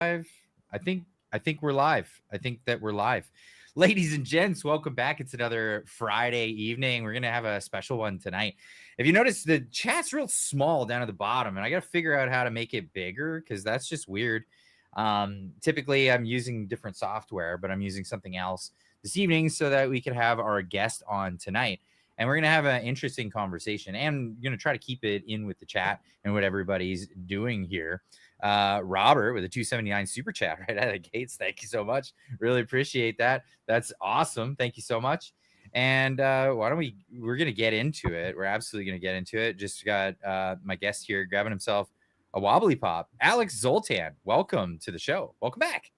I think I think we're live. I think that we're live. Ladies and gents, welcome back. It's another Friday evening. We're gonna have a special one tonight. If you notice, the chat's real small down at the bottom, and I gotta figure out how to make it bigger because that's just weird. Typically, I'm using different software, but I'm using something else this evening so that we can have our guest on tonight. And we're going to have an interesting conversation and going to try to keep it in with the chat and what everybody's doing here. Robert with a 279 super chat right out of the gates. Thank you so much. Really appreciate that. That's awesome. Thank you so much. And why don't we're going to get into it. We're absolutely going to get into it. Just got my guest here grabbing himself a wobbly pop. Alex Zoltan, welcome to the show. Welcome back.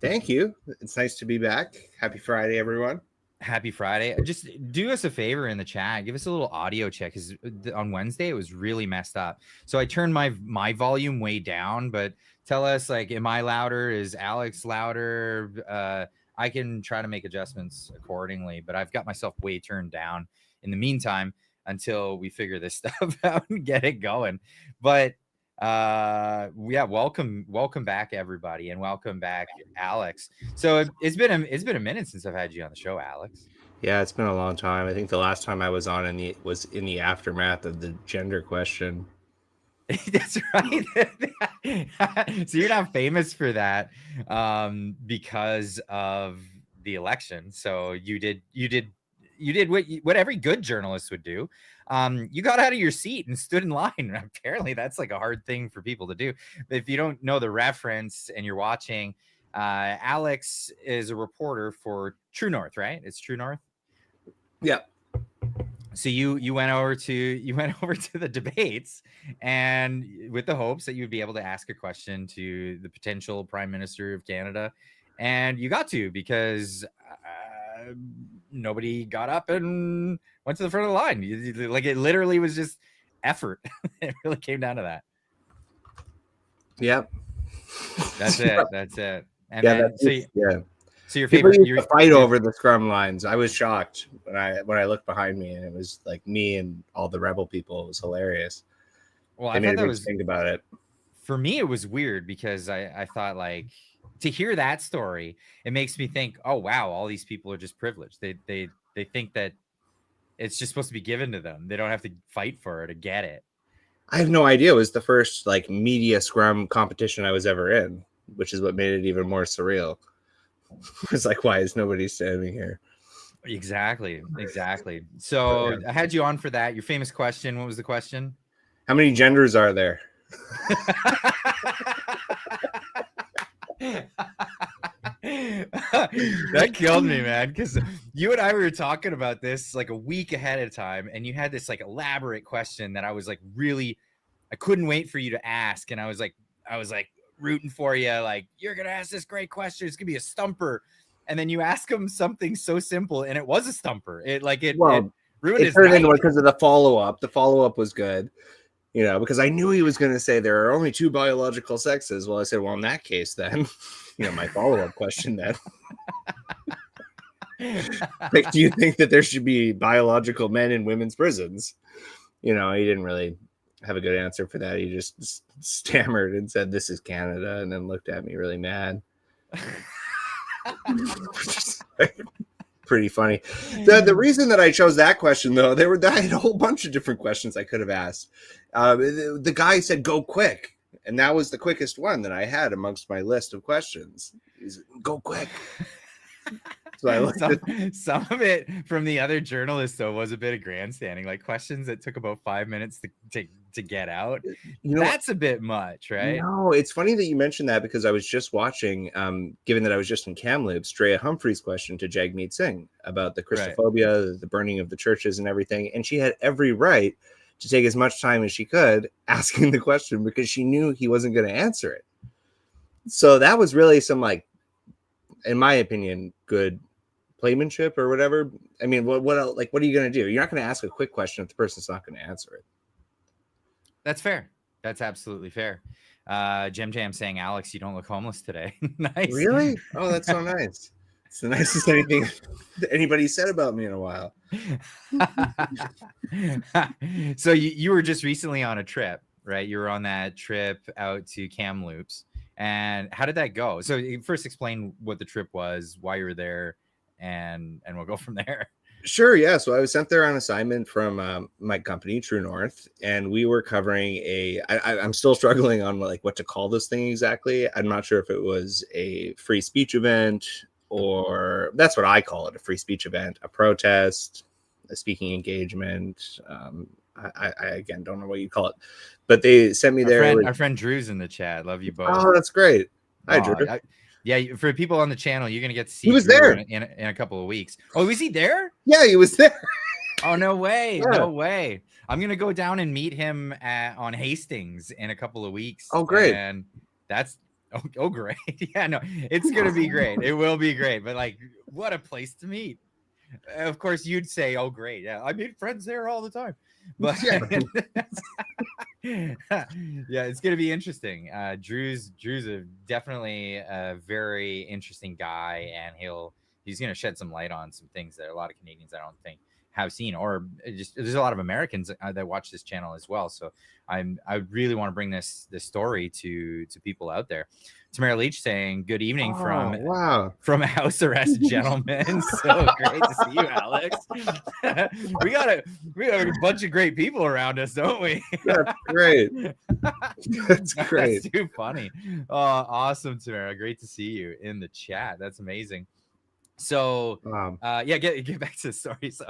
Thank you. It's nice to be back. Happy Friday, everyone. Happy Friday. Just do us a favor in the chat. Give us a little audio check because on Wednesday it was really messed up. So I turned my volume way down, but tell us, like, am I louder? Is Alex louder? I can try to make adjustments accordingly, but I've got myself way turned down in the meantime until we figure this stuff out and get it going. But yeah, welcome back everybody, and welcome back Alex. So it's been a minute since I've had you on the show, Alex. Yeah, it's been a long time. I think the last time I was on was in the aftermath of the gender question. That's right. So you're not famous for that because of the election. So you did what every good journalist would do. You got out of your seat and stood in line. Apparently that's like a hard thing for people to do. If you don't know the reference and you're watching, Alex is a reporter for True North, right? It's True North. Yeah. So you went over to the debates, and with the hopes that you'd be able to ask a question to the potential Prime Minister of Canada, and you got to, because nobody got up and went to the front of the line. Like, it literally was just effort. It really came down to that. Yep. That's it. That's it. And yeah, then, so your favorite used to fight over the scrum lines. I was shocked when I looked behind me and it was like me and all the rebel people. It was hilarious. Well, I made a big think about it. For me, it was weird because I thought, like, to hear that story, it makes me think, oh wow, all these people are just privileged. They think that it's just supposed to be given to them. They don't have to fight for it to get it. I have no idea. It was the first like media scrum competition I was ever in, which is what made it even more surreal. It's like, why is nobody standing here? Exactly. So yeah. I had you on for that. Your famous question. What was the question? How many genders are there? That killed me, man, because you and I were talking about this like a week ahead of time, and you had this like elaborate question that I was like, really, I couldn't wait for you to ask, and I was like rooting for you, like, you're gonna ask this great question, it's gonna be a stumper. And then you ask him something so simple and it was a stumper. It ruined his night. Because of the follow-up. The follow-up was good, because I knew he was going to say there are only two biological sexes. Well, I said, well, in that case, then, my follow-up question then. Like, do you think that there should be biological men in women's prisons? He didn't really have a good answer for that. He just stammered and said, this is Canada, and then looked at me really mad. Pretty funny. The reason that I chose that question, though, I had a whole bunch of different questions I could have asked. The guy said, go quick. And that was the quickest one that I had amongst my list of questions. He's go quick. So some of it from the other journalists, though, was a bit of grandstanding, like questions that took about 5 minutes to get out. That's a bit much, right? No, it's funny that you mentioned that, because I was just watching, given that I was just in Kamloops, Drea Humphrey's question to Jagmeet Singh about the Christophobia, right, the burning of the churches and everything. And she had every right to take as much time as she could asking the question, because she knew he wasn't going to answer it. So that was really some, like, in my opinion, good playmanship or whatever. I mean, what else, like, what are you going to do? You're not going to ask a quick question if the person's not going to answer it. That's fair. That's absolutely fair. Jim Jam saying, Alex, you don't look homeless today. Nice. Really? Oh, that's so nice. It's the nicest anything that anybody said about me in a while. So you were just recently on a trip, right? You were on that trip out to Kamloops. And how did that go? So first explain what the trip was, why you were there, and we'll go from there. Sure, yeah. So I was sent there on assignment from my company, True North, and we were covering I'm still struggling on like what to call this thing exactly. I'm not sure if it was a free speech event, or that's what I call it, a free speech event, a protest, a speaking engagement. I again don't know what you call it, but they sent me there. Our friend Drew's in the chat. Love you both. Oh, that's great. Hi, Drew. Yeah, for people on the channel, you're gonna get to see he was Drew there in a couple of weeks. Oh, was he there? Yeah, he was there. Oh, no way. Yeah. No way. I'm gonna go down and meet him on Hastings in a couple of weeks. Oh, great. And that's great. Yeah, no, it's gonna be great. It will be great. But like, what a place to meet. Of course, you'd say, "Oh, great! Yeah, I meet friends there all the time." But yeah, yeah, it's gonna be interesting. Drew's definitely a very interesting guy, and he's gonna shed some light on some things that a lot of Canadians I don't think have seen, or just there's a lot of Americans that watch this channel as well. So I really want to bring this story to people out there. Tamara Leach saying good evening from house arrest, gentlemen. So great to see you, Alex. we got a bunch of great people around us, don't we? That's great. That's great. That's too funny. Awesome, Tamara. Great to see you in the chat. That's amazing. So get back to the story. So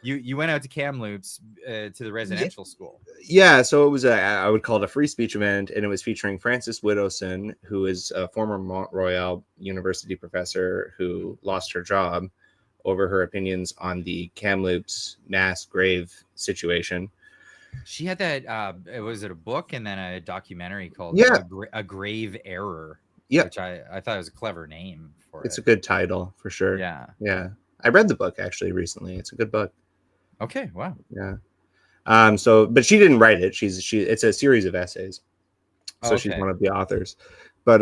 you went out to Kamloops to the residential school. Yeah, so it was I would call it a free speech event, and it was featuring Frances Widdowson, who is a former Mont Royal University professor who lost her job over her opinions on the Kamloops mass grave situation. She had that was it a book and then a documentary called A Grave Error. Yeah, which I thought it was a clever name for it's a good title for sure. Yeah. I read the book actually recently. It's a good book. Okay, wow. Yeah. But she didn't write it. It's a series of essays. So she's one of the authors. But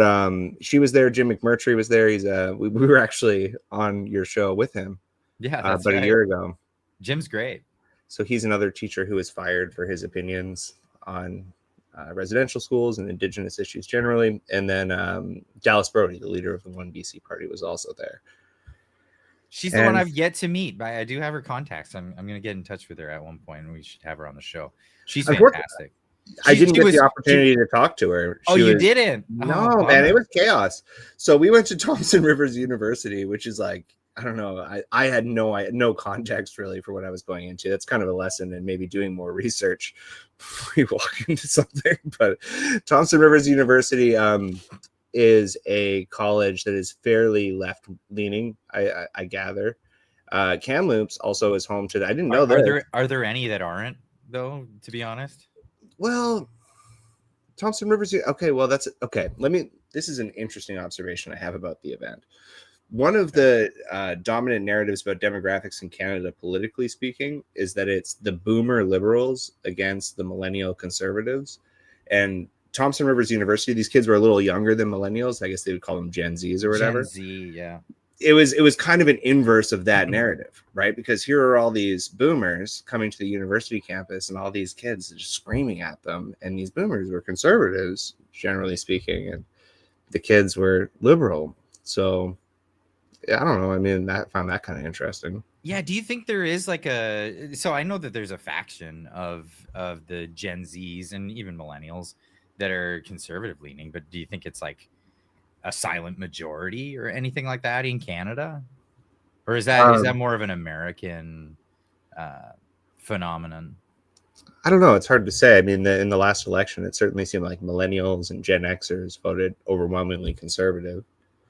she was there. Jim McMurtry was there. We were actually on your show with him. Yeah, that's a year ago. Jim's great. So he's another teacher who was fired for his opinions on residential schools and Indigenous issues generally. And then Dallas Brody, the leader of the One BC Party, was also there. She's the one I've yet to meet, but I do have her contacts. I'm going to get in touch with her at one point, and we should have her on the show. She's fantastic. I didn't get the opportunity to talk to her. You didn't? No, man, it was chaos. So we went to Thompson Rivers University, which is like, I don't know. I had no context really for what I was going into. That's kind of a lesson in maybe doing more research before you walk into something. But Thompson Rivers University is a college that is fairly left-leaning, I gather. Kamloops also is home to. I didn't know that. Are there any that aren't though? To be honest. Well, Thompson Rivers. Okay, well that's okay. This is an interesting observation I have about the event. One of the dominant narratives about demographics in Canada, politically speaking, is that it's the boomer liberals against the millennial conservatives. And Thompson Rivers University, these kids were a little younger than millennials. I guess they would call them Gen Zs or whatever. Gen Z, yeah. It was kind of an inverse of that narrative, right? Because here are all these boomers coming to the university campus and all these kids just screaming at them. And these boomers were conservatives, generally speaking, and the kids were liberal. So I don't know. I mean, I found that kind of interesting. Yeah. Do you think there is like so I know that there's a faction of the Gen Zs and even millennials that are conservative leaning, but do you think it's like a silent majority or anything like that in Canada? Or is that more of an American phenomenon? I don't know. It's hard to say. I mean, in the last election, it certainly seemed like millennials and Gen Xers voted overwhelmingly conservative.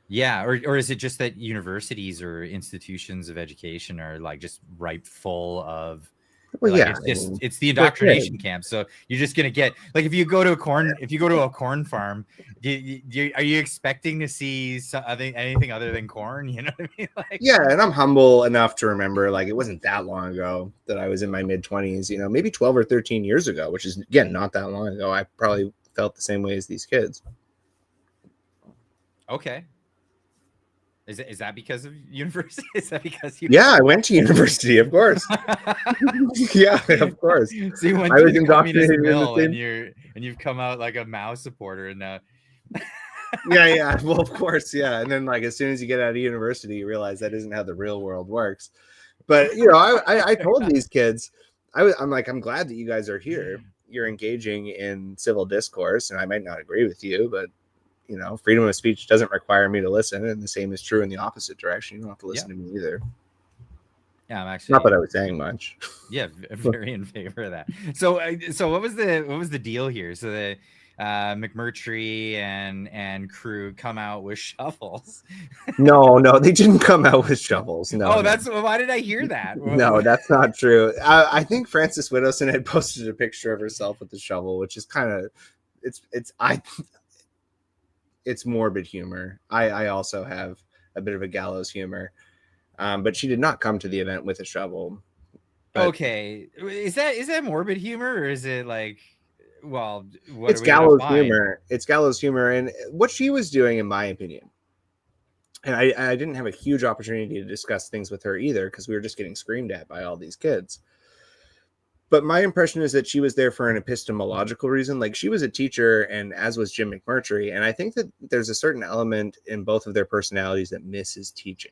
Yeah, or is it just that universities or institutions of education are like just ripe full of it's the indoctrination camp. So you're just gonna get like if you go to a corn farm, are you expecting to see anything other than corn? You know what I mean? Like, yeah, and I'm humble enough to remember like it wasn't that long ago that I was in my mid-20s. You know, maybe 12 or 13 years ago, which is again not that long ago. I probably felt the same way as these kids. Okay. Is that because of university? Is that because you? Yeah, I went to university, of course. Yeah, of course. So you went to the communist mill and you've come out like a Mao supporter, and Yeah. Well, of course, yeah. And then like as soon as you get out of university, you realize that isn't how the real world works. But I told these kids, I'm like, I'm glad that you guys are here. You're engaging in civil discourse, and I might not agree with you, but freedom of speech doesn't require me to listen, and the same is true in the opposite direction. You don't have to listen to me either. Yeah, I'm actually not that I was saying much. Yeah, very in favor of that. So what was the deal here? So the McMurtry and crew come out with shovels. No, they didn't come out with shovels. No, that's why did I hear that? No, that's not true. I think Frances Widdowson had posted a picture of herself with the shovel, which is kind of it's morbid humor. I also have a bit of a gallows humor, but she did not come to the event with a shovel. But okay, is that morbid humor, or is it like, well, what it's are we gonna gallows find? humor? It's gallows humor, and what she was doing, in my opinion, and I didn't have a huge opportunity to discuss things with her either because we were just getting screamed at by all these kids. But my impression is that she was there for an epistemological reason. Like, she was a teacher, and as was Jim McMurtry. And I think that there's a certain element in both of their personalities that misses teaching.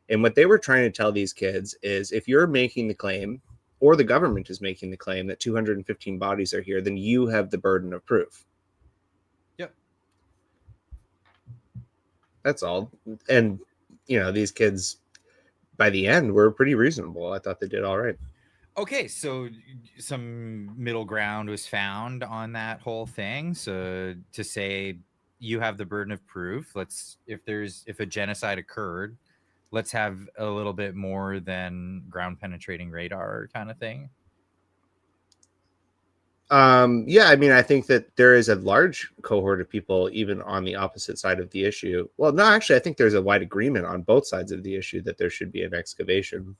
And what they were trying to tell these kids is, if you're making the claim, or the government is making the claim, that 215 bodies are here, then you have the burden of proof. Yep. That's all. And, these kids, by the end, were pretty reasonable. I thought they did all right. Okay, so some middle ground was found on that whole thing. So to say you have the burden of proof, if a genocide occurred, let's have a little bit more than ground penetrating radar kind of thing. Yeah, I mean, I think that there is a large cohort of people even on the opposite side of the issue. Well, no, actually, I think there's a wide agreement on both sides of the issue that there should be an excavation.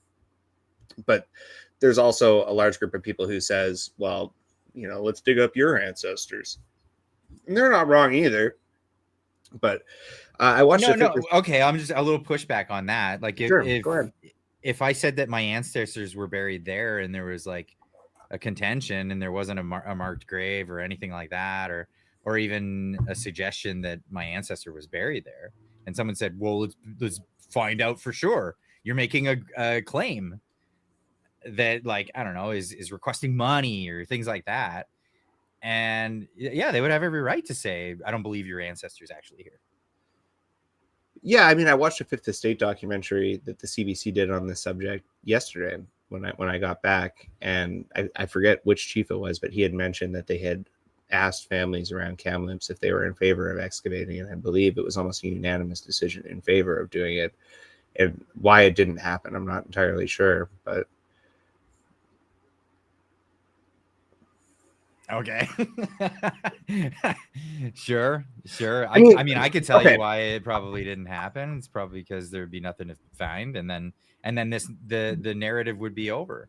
But there's also a large group of people who says, well, let's dig up your ancestors. And they're not wrong either. But I watched okay, I'm just a little pushback on that. Like, Sure, go ahead. If I said that my ancestors were buried there and there was like a contention and there wasn't a marked grave or anything like that, or even a suggestion that my ancestor was buried there, and someone said, well, let's find out for sure, you're making a claim that, like, I don't know, is requesting money or things like that. And yeah, they would have every right to say, I don't believe your ancestors actually here. Yeah, I mean, I watched a Fifth Estate documentary that the CBC did on this subject yesterday when I got back, and I forget which chief it was, but he had mentioned that they had asked families around Kamloops if they were in favor of excavating, and I believe it was almost a unanimous decision in favor of doing it. And why it didn't happen, I'm not entirely sure, but okay. Sure. I mean, I could tell you why it probably didn't happen. It's probably because there'd be nothing to find, and then the narrative would be over.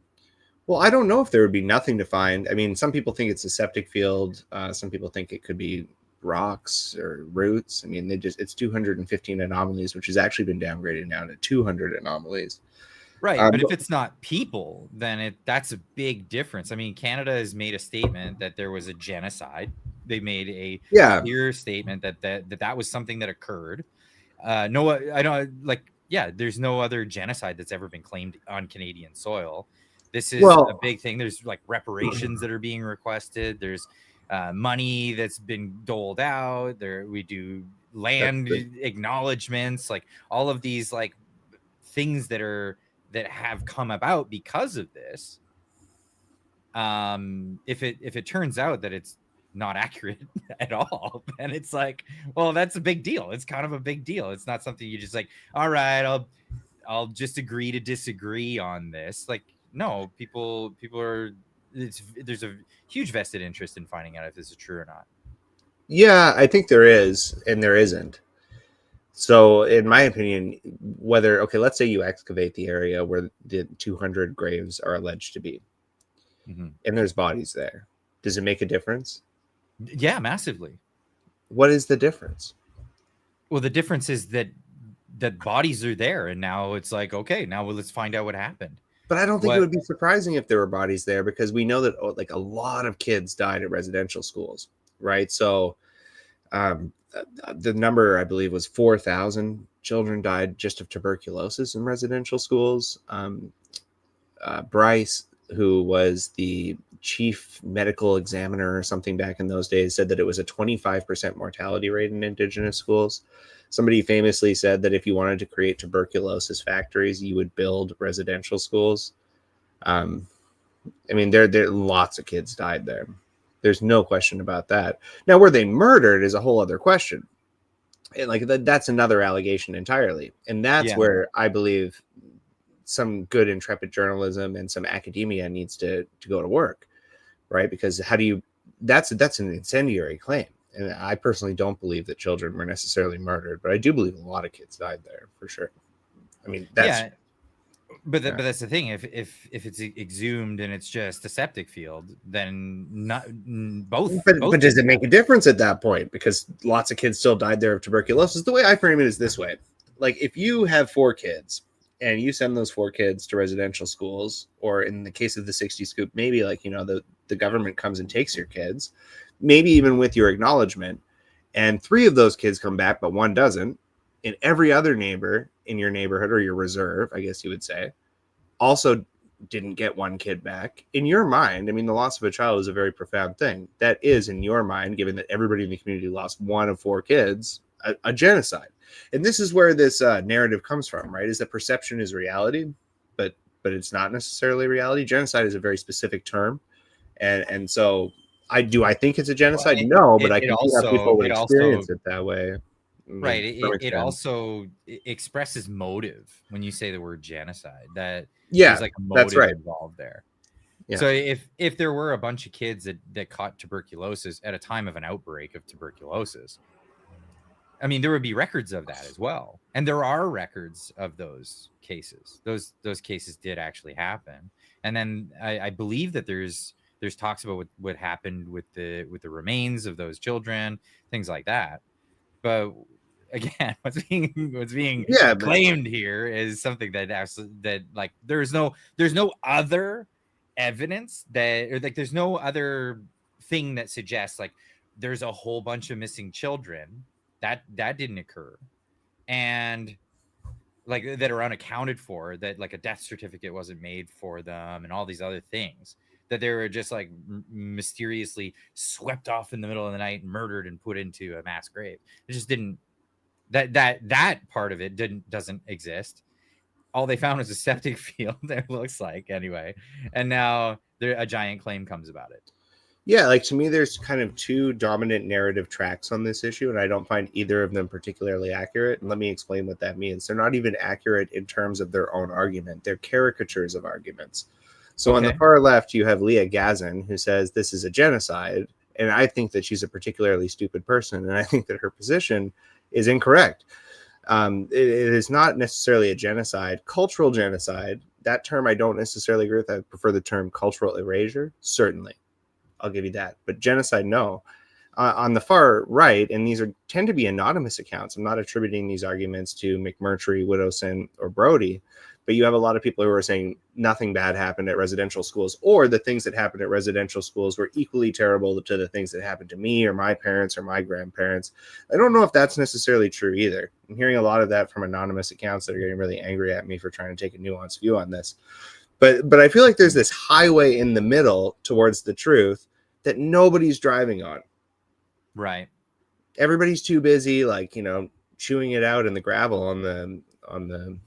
Well, I don't know if there would be nothing to find. I mean, some people think it's a septic field. Some people think it could be rocks or roots. I mean, it's 215 anomalies, which has actually been downgraded now to 200 anomalies. Right, but if it's not people, then that's a big difference. I mean, Canada has made a statement that there was a genocide. They made a clear statement that was something that occurred. No, I don't like. Yeah, there's no other genocide that's ever been claimed on Canadian soil. This is a big thing. There's like reparations that are being requested. There's money that's been doled out. We do land acknowledgements, like all of these like things that have come about because of this. If it turns out that it's not accurate at all, then it's like, well, that's a big deal. It's kind of a big deal. It's not something you just like, all right, I'll just agree to disagree on this. Like, no, people are, there's a huge vested interest in finding out if this is true or not. Yeah, I think there is, and there isn't. So in my opinion, let's say you excavate the area where the 200 graves are alleged to be, and there's bodies there. Does it make a difference? Yeah, massively. What is the difference? Well, the difference is that bodies are there, and now it's like, okay, now let's find out what happened. But I don't think it would be surprising if there were bodies there, because we know that like a lot of kids died at residential schools, right? So the number I believe was 4,000 children died just of tuberculosis in residential schools. Bryce, who was the chief medical examiner or something back in those days, said that it was a 25% mortality rate in indigenous schools. Somebody famously said that if you wanted to create tuberculosis factories, you would build residential schools. I mean, there lots of kids died there. There's no question about that. Now, were they murdered is a whole other question. And like that's another allegation entirely. And that's where I believe some good intrepid journalism and some academia needs to go to work, right? Because how do you that's an incendiary claim. And I personally don't believe that children were necessarily murdered, but I do believe a lot of kids died there for sure. I mean, that's but that's the thing. If it's exhumed and it's just a septic field, then not both. But does it make a difference at that point? Because lots of kids still died there of tuberculosis. The way I frame it is this way: like if you have 4 kids and you send those 4 kids to residential schools, or in the case of the 60 scoop, maybe like the government comes and takes your kids, maybe even with your acknowledgement, and 3 of those kids come back, but 1 doesn't. And every other neighbor in your neighborhood or your reserve, I guess you would say, also didn't get 1 kid back. In your mind, I mean, the loss of a child is a very profound thing. That is, in your mind, given that everybody in the community lost 1 of 4 kids, a genocide. And this is where this narrative comes from, right? Is that perception is reality, but it's not necessarily reality. Genocide is a very specific term, and so I think it's a genocide. Well, but I can see how people would experience it that way. Right. It also expresses motive when you say the word genocide. That there's like a motive involved there. Yeah. So if there were a bunch of kids that caught tuberculosis at a time of an outbreak of tuberculosis, I mean, there would be records of that as well, and there are records of those cases. Those cases did actually happen, and then I believe that there's talks about what happened with the remains of those children, things like that. But again, what's being claimed here is something that like there's no other evidence that, or like there's no other thing that suggests like there's a whole bunch of missing children that didn't occur, and like that are unaccounted for, that like a death certificate wasn't made for them, and all these other things, that they were just like mysteriously swept off in the middle of the night, murdered, and put into a mass grave. It just didn't. That part of it doesn't exist. All they found was a septic field. It looks like, anyway, and now a giant claim comes about it. Yeah, like to me, there's kind of 2 dominant narrative tracks on this issue, and I don't find either of them particularly accurate. And let me explain what that means. They're not even accurate in terms of their own argument. They're caricatures of arguments. So on the far left, you have Leah Gazin, who says this is a genocide. And I think that she's a particularly stupid person. And I think that her position is incorrect. It is not necessarily a genocide. Cultural genocide, that term I don't necessarily agree with. I prefer the term cultural erasure, certainly. I'll give you that. But genocide, no. On the far right, and these tend to be anonymous accounts. I'm not attributing these arguments to McMurtry, Widowson, or Brody, but you have a lot of people who are saying nothing bad happened at residential schools, or the things that happened at residential schools were equally terrible to the things that happened to me or my parents or my grandparents. I don't know if that's necessarily true either. I'm hearing a lot of that from anonymous accounts that are getting really angry at me for trying to take a nuanced view on this. But I feel like there's this highway in the middle towards the truth that nobody's driving on. Right. Everybody's too busy, like, chewing it out in the gravel on the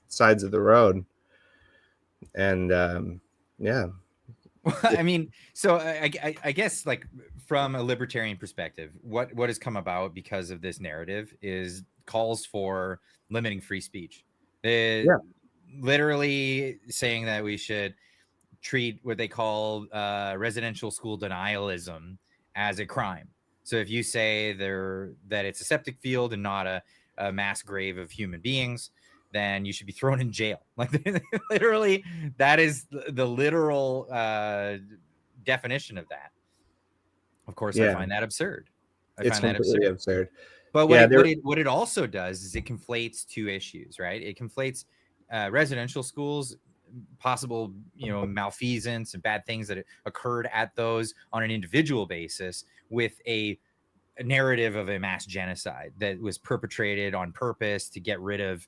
sides of the road. And yeah. I mean, so I guess like from a libertarian perspective, what has come about because of this narrative is calls for limiting free speech. Literally saying that we should treat what they call residential school denialism as a crime. So if you say that it's a septic field and not a mass grave of human beings, then you should be thrown in jail. Like literally, that is the literal definition of that. Of course, I find that absurd. It's completely absurd. But what it also does is it conflates 2 issues, right? It conflates residential schools, possible malfeasance and bad things that occurred at those on an individual basis, with a narrative of a mass genocide that was perpetrated on purpose to get rid of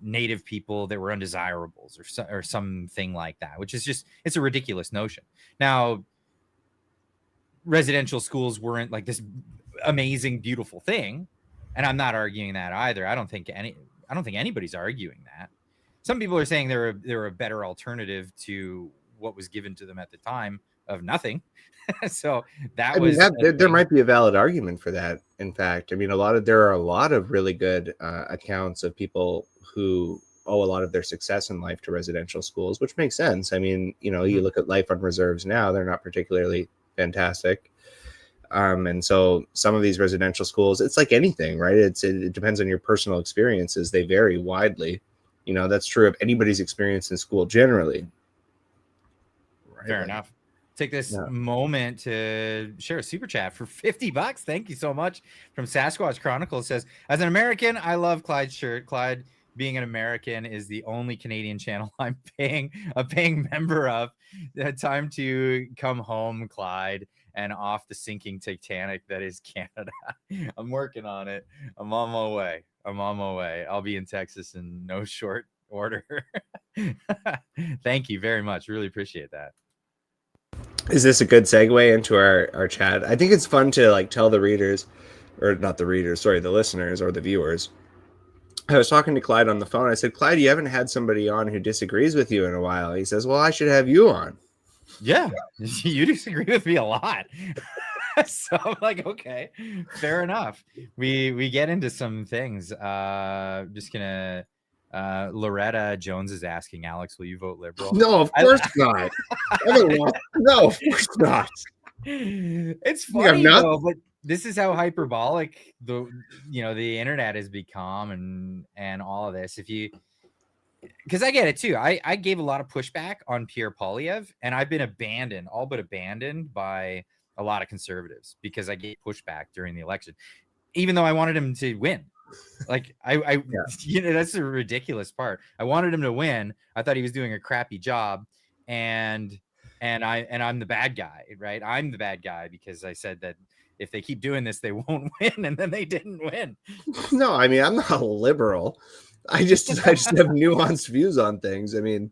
native people that were undesirables or something like that, which is just, it's a ridiculous notion. Now, residential schools weren't like this amazing, beautiful thing, and I'm not arguing that either. I don't think anybody's arguing that. Some people are saying they're a better alternative to what was given to them at the time of nothing. So that there might be a valid argument for that. In fact, I mean, there are a lot of really good accounts of people who owe a lot of their success in life to residential schools, which makes sense. I mean, you know, you look at life on reserves now; they're not particularly fantastic. And so some of these residential schools, it's like anything, right? It depends on your personal experiences. They vary widely. You know, that's true of anybody's experience in school generally. Right? Fair enough. Take this moment to share a super chat for $50. Thank you so much. From Sasquatch Chronicle says, as an American, I love Clyde's shirt. Clyde, being an American, is the only Canadian channel I'm paying member of. Time to come home, Clyde, and off the sinking Titanic that is Canada. I'm working on it. I'm on my way. I'll be in Texas in no short order. Thank you very much. Really appreciate that. Is this a good segue into our chat? I think it's fun to like tell the readers, or not the readers, sorry, the listeners or the viewers. I was talking to Clyde on the phone. I said, Clyde, you haven't had somebody on who disagrees with you in a while. He says, well, I should have you on. Yeah, you disagree with me a lot. So I'm like, okay, fair enough. We get into some things. Just gonna Loretta Jones is asking, Alex, will you vote Liberal? No, of course not. No, of course not. It's funny though, but this is how hyperbolic the internet has become, and all of this. Because I get it too. I gave a lot of pushback on Pierre Poilievre, and I've been all but abandoned by a lot of conservatives because I gave pushback during the election, even though I wanted him to win. Like that's the ridiculous part. I wanted him to win. I thought he was doing a crappy job, and I'm the bad guy, right? I'm the bad guy because I said that if they keep doing this, they won't win, and then they didn't win. No, I mean, I'm not a liberal. I just have nuanced views on things. I mean,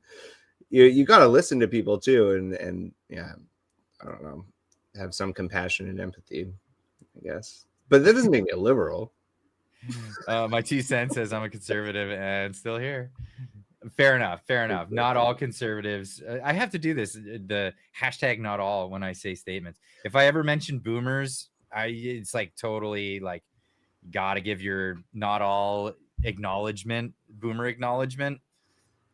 you got to listen to people too, and yeah, I don't know, have some compassion and empathy, I guess. But that doesn't make me a liberal. My 2 cents says I'm a conservative and still here. Fair enough. Not all conservatives. I have to do this, the hashtag not all, when I say statements. If I ever mention boomers, it's like totally like gotta give your not all acknowledgement, boomer acknowledgement.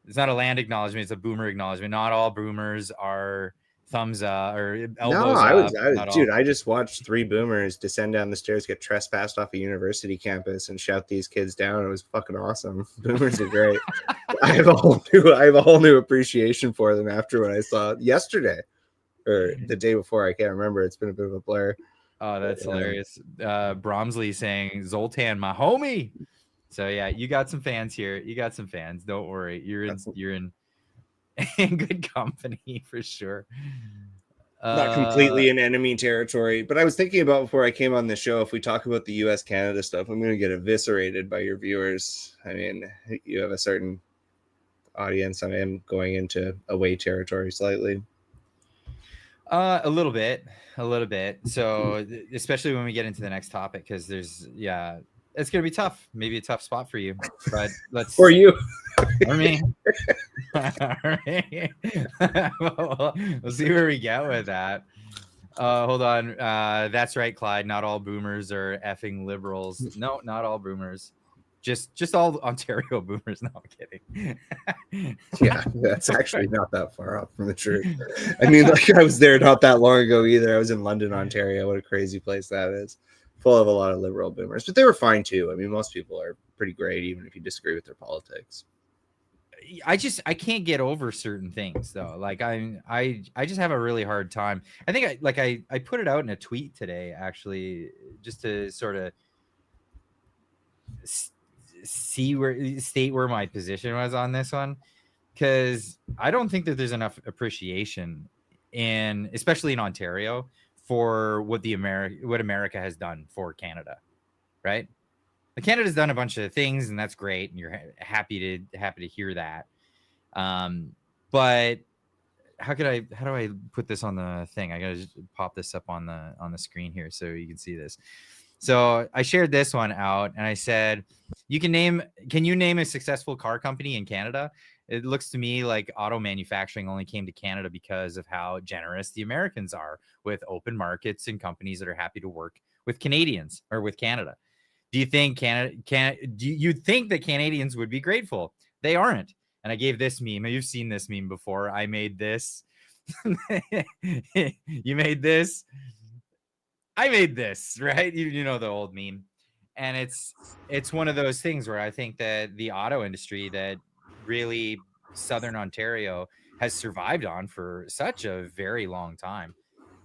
It's not a land acknowledgement, it's a boomer acknowledgement. Not all boomers are thumbs up or elbows up. Dude, I just watched 3 boomers descend down the stairs, get trespassed off a university campus, and shout these kids down. It was fucking awesome. Boomers are great. I have a whole new appreciation for them after what I saw yesterday or the day before. I can't remember. It's been a bit of a blur. Oh, that's hilarious. Bromsley saying Zoltan, my homie. So yeah, you got some fans here. You got some fans. Don't worry. You're in good company for sure. Not completely in enemy territory, but I was thinking about before I came on the show, if we talk about the US Canada stuff, I'm going to get eviscerated by your viewers. I mean, you have a certain audience. I am going into away territory slightly. A little bit. So especially when we get into the next topic, because it's going to be tough. Maybe a tough spot for you, but let's for you. For me. We'll see where we get with that. Hold on. That's right, Clyde. Not all boomers are effing liberals. No, not all boomers. Just all Ontario boomers. No, I'm kidding. Yeah, that's actually not that far off from the truth. I mean, like, I was there not that long ago either. I was in London, Ontario. What a crazy place that is. Full of a lot of liberal boomers, but they were fine too. I mean, most people are pretty great, even if you disagree with their politics. I can't get over certain things though. Like I just have a really hard time. I think I put it out in a tweet today, actually, just to sort of state where my position was on this one, because I don't think that there's enough appreciation especially in Ontario, for what America has done for Canada, right? Canada's done a bunch of things, and that's great, and you're happy to hear that. But how do I put this on the thing? I gotta just pop this up on the screen here so you can see this. So I shared this one out, and I said, can you name a successful car company in Canada? It looks to me like auto manufacturing only came to Canada because of how generous the Americans are with open markets and companies that are happy to work with Canadians or with Canada. Do you think you think that Canadians would be grateful? They aren't. And I gave this meme. You've seen this meme before. I made this. You made this. I made this, right? You know the old meme. And it's one of those things where I think that the auto industry that really Southern Ontario has survived on for such a very long time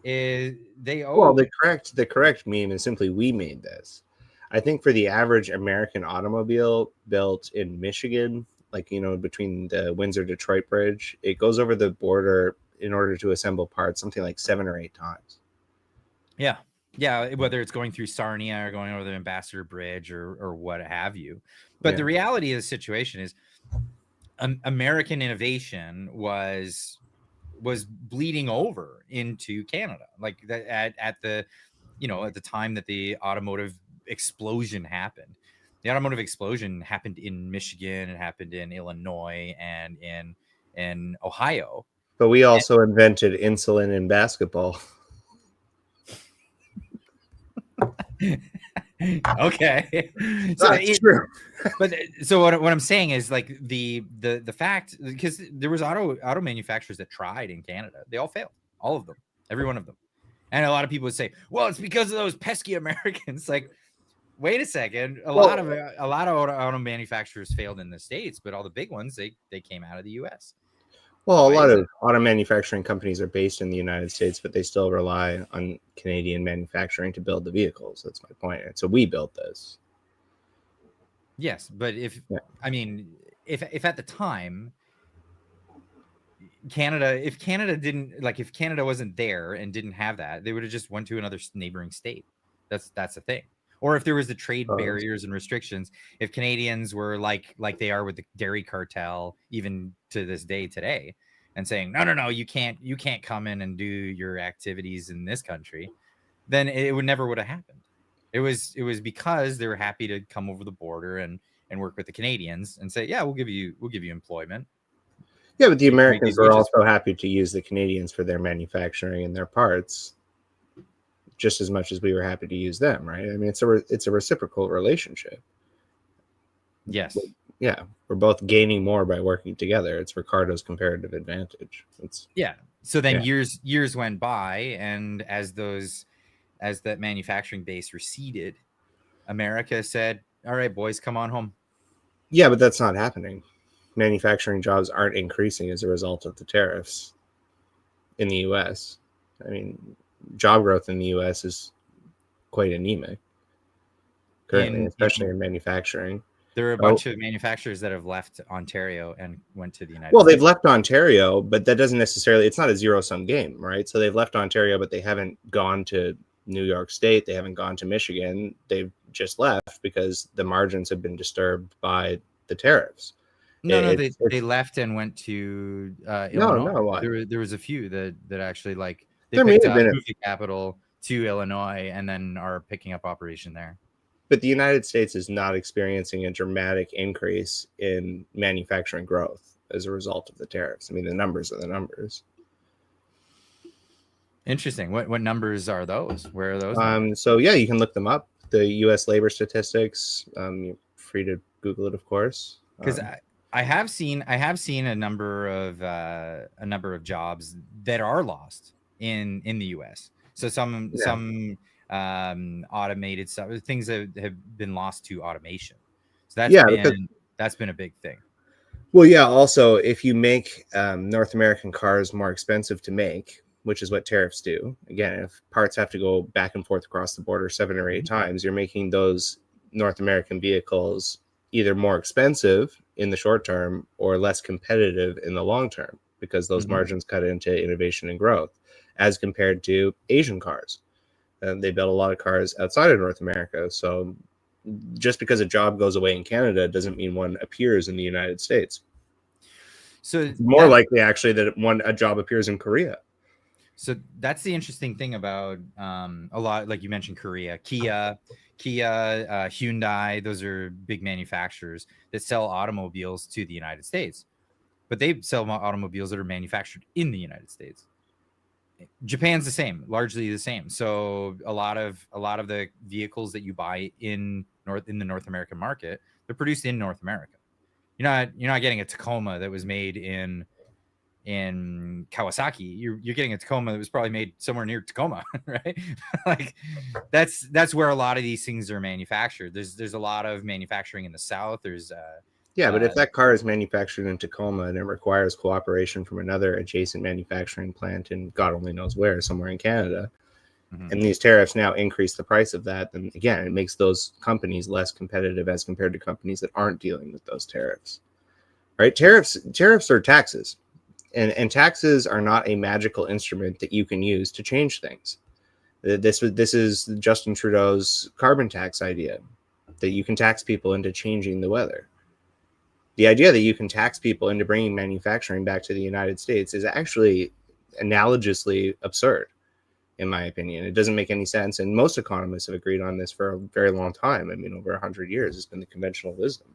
is they owe. Well, the correct meme is simply we made this. I think for the average American automobile built in Michigan, like, between the Windsor-Detroit bridge, it goes over the border in order to assemble parts something like 7 or 8 times. Yeah. Yeah, whether it's going through Sarnia or going over the Ambassador Bridge or what have you. But the reality of the situation is American innovation was bleeding over into Canada. Like at the time that the automotive explosion happened. The automotive explosion happened in Michigan, it happened in Illinois, and in Ohio. But we also invented insulin in basketball. Okay, so that's true. But so what I'm saying is, like, the fact, because there was auto manufacturers that tried in Canada, they all failed, all of them, every one of them. And a lot of people would say, well, it's because of those pesky Americans. Like, wait a second, a lot of auto manufacturers failed in the States, but all the big ones, they came out of the US. Well, a lot of auto manufacturing companies are based in the United States, but they still rely on Canadian manufacturing to build the vehicles. That's my point. And so we built this. Yes, but if at the time if Canada wasn't there and didn't have that, they would have just went to another neighboring state. That's the thing. Or if there was the trade barriers and restrictions, if Canadians were like they are with the dairy cartel, even to this day today, and saying, no, you can't come in and do your activities in this country, then it would have happened. It was because they were happy to come over the border and work with the Canadians and say, yeah, we'll give you employment. Yeah, but the Americans were also happy to use the Canadians for their manufacturing and their parts, just as much as we were happy to use them, right? I mean, it's a reciprocal relationship. Yes. Yeah, we're both gaining more by working together. It's Ricardo's comparative advantage. So then years went by, and as that manufacturing base receded, America said, all right, boys, come on home. Yeah, but that's not happening. Manufacturing jobs aren't increasing as a result of the tariffs in the U.S. I mean, job growth in the U.S. is quite anemic currently, especially in manufacturing. There are a bunch of manufacturers that have left Ontario and went to the United States. Well, they've left Ontario, but that doesn't necessarily, it's not a zero-sum game, right? So they've left Ontario, but they haven't gone to New York State. They haven't gone to Michigan. They've just left because the margins have been disturbed by the tariffs. They left and went to Illinois. No. There was a few that actually they picked up movie capital to Illinois and then are picking up operation there. But the United States is not experiencing a dramatic increase in manufacturing growth as a result of the tariffs. I mean, the numbers are the numbers. Interesting. What numbers are those? Where are those? So yeah, you can look them up. The U.S. labor statistics. You're free to Google it, of course. Because I have seen a number of jobs that are lost in the U.S. So some automated stuff, things that have been lost to automation. So that's been a big thing. Well, yeah. Also, if you make North American cars more expensive to make, which is what tariffs do, again, if parts have to go back and forth across the border 7 or 8 times, you're making those North American vehicles either more expensive in the short term or less competitive in the long term, because those margins cut into innovation and growth. as compared to Asian cars. And they build a lot of cars outside of North America. So just because a job goes away in Canada doesn't mean one appears in the United States. So it's more likely actually that a job appears in Korea. So that's the interesting thing about a lot, like you mentioned, Korea, Kia, Hyundai. Those are big manufacturers that sell automobiles to the United States, but they sell automobiles that are manufactured in the United States. Japan's the same, largely the same. So a lot of the vehicles that you buy in the North American market, they're produced in North America. You're not getting a Tacoma that was made in Kawasaki. You're getting a Tacoma that was probably made somewhere near Tacoma, right? Like that's where a lot of these things are manufactured. There's a lot of manufacturing in the South. There's but if that car is manufactured in Tacoma and it requires cooperation from another adjacent manufacturing plant in God only knows where, somewhere in Canada, and these tariffs now increase the price of that, then again, it makes those companies less competitive as compared to companies that aren't dealing with those tariffs, right? Tariffs are taxes, and taxes are not a magical instrument that you can use to change things. This is Justin Trudeau's carbon tax idea, that you can tax people into changing the weather. The idea that you can tax people into bringing manufacturing back to the United States is actually analogously absurd, in my opinion. It doesn't make any sense, and most economists have agreed on this for a very long time. I mean, over 100 years, it's been the conventional wisdom.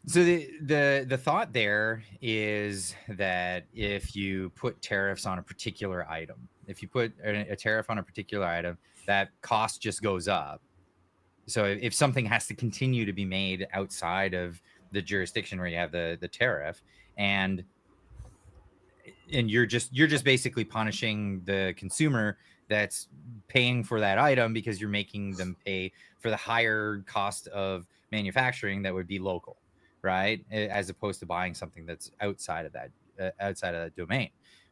So the thought there is that if you put tariffs on a particular item, if you put a tariff on a particular item, that cost just goes up. So if something has to continue to be made outside of the jurisdiction where you have the tariff, and you're just basically punishing the consumer that's paying for that item because you're making them pay for the higher cost of manufacturing that would be local, right? As opposed to buying something that's outside of that domain.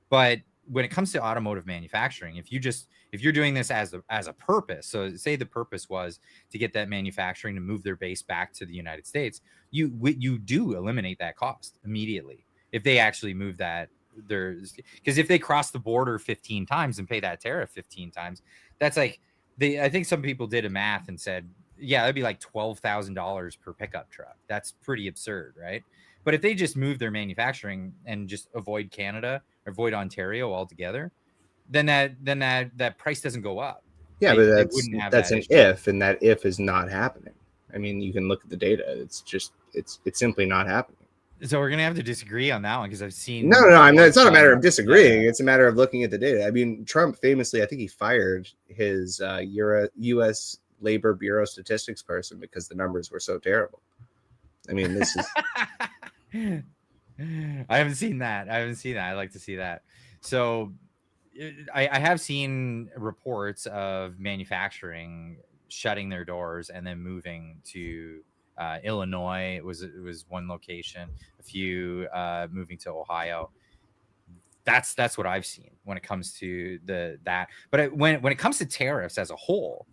But when it comes to automotive manufacturing, if you're doing this as a purpose, so say the purpose was to get that manufacturing to move their base back to the United States, you do eliminate that cost immediately if they actually move that. Because if they cross the border 15 times and pay that tariff 15 times, that's like I think some people did a math and said, yeah, that'd be like $12,000 per pickup truck. That's pretty absurd, right? But if they just move their manufacturing and just avoid Canada or avoid Ontario altogether, then that price doesn't go up. Yeah, They but wouldn't have that's that an issue. if, and that if is not happening. I mean, you can look at the data. It's simply not happening. So we're gonna have to disagree on that one because I've seen no. It's not a matter of disagreeing. Yeah. It's a matter of looking at the data. I mean, Trump famously, I think he fired his U.S. Labor Bureau statistics person because the numbers were so terrible. I mean, this is. I haven't seen that. I'd like to see that. So I have seen reports of manufacturing shutting their doors and then moving to Illinois. It was one location. A few moving to Ohio. That's what I've seen when it comes to that. But when it comes to tariffs as a whole,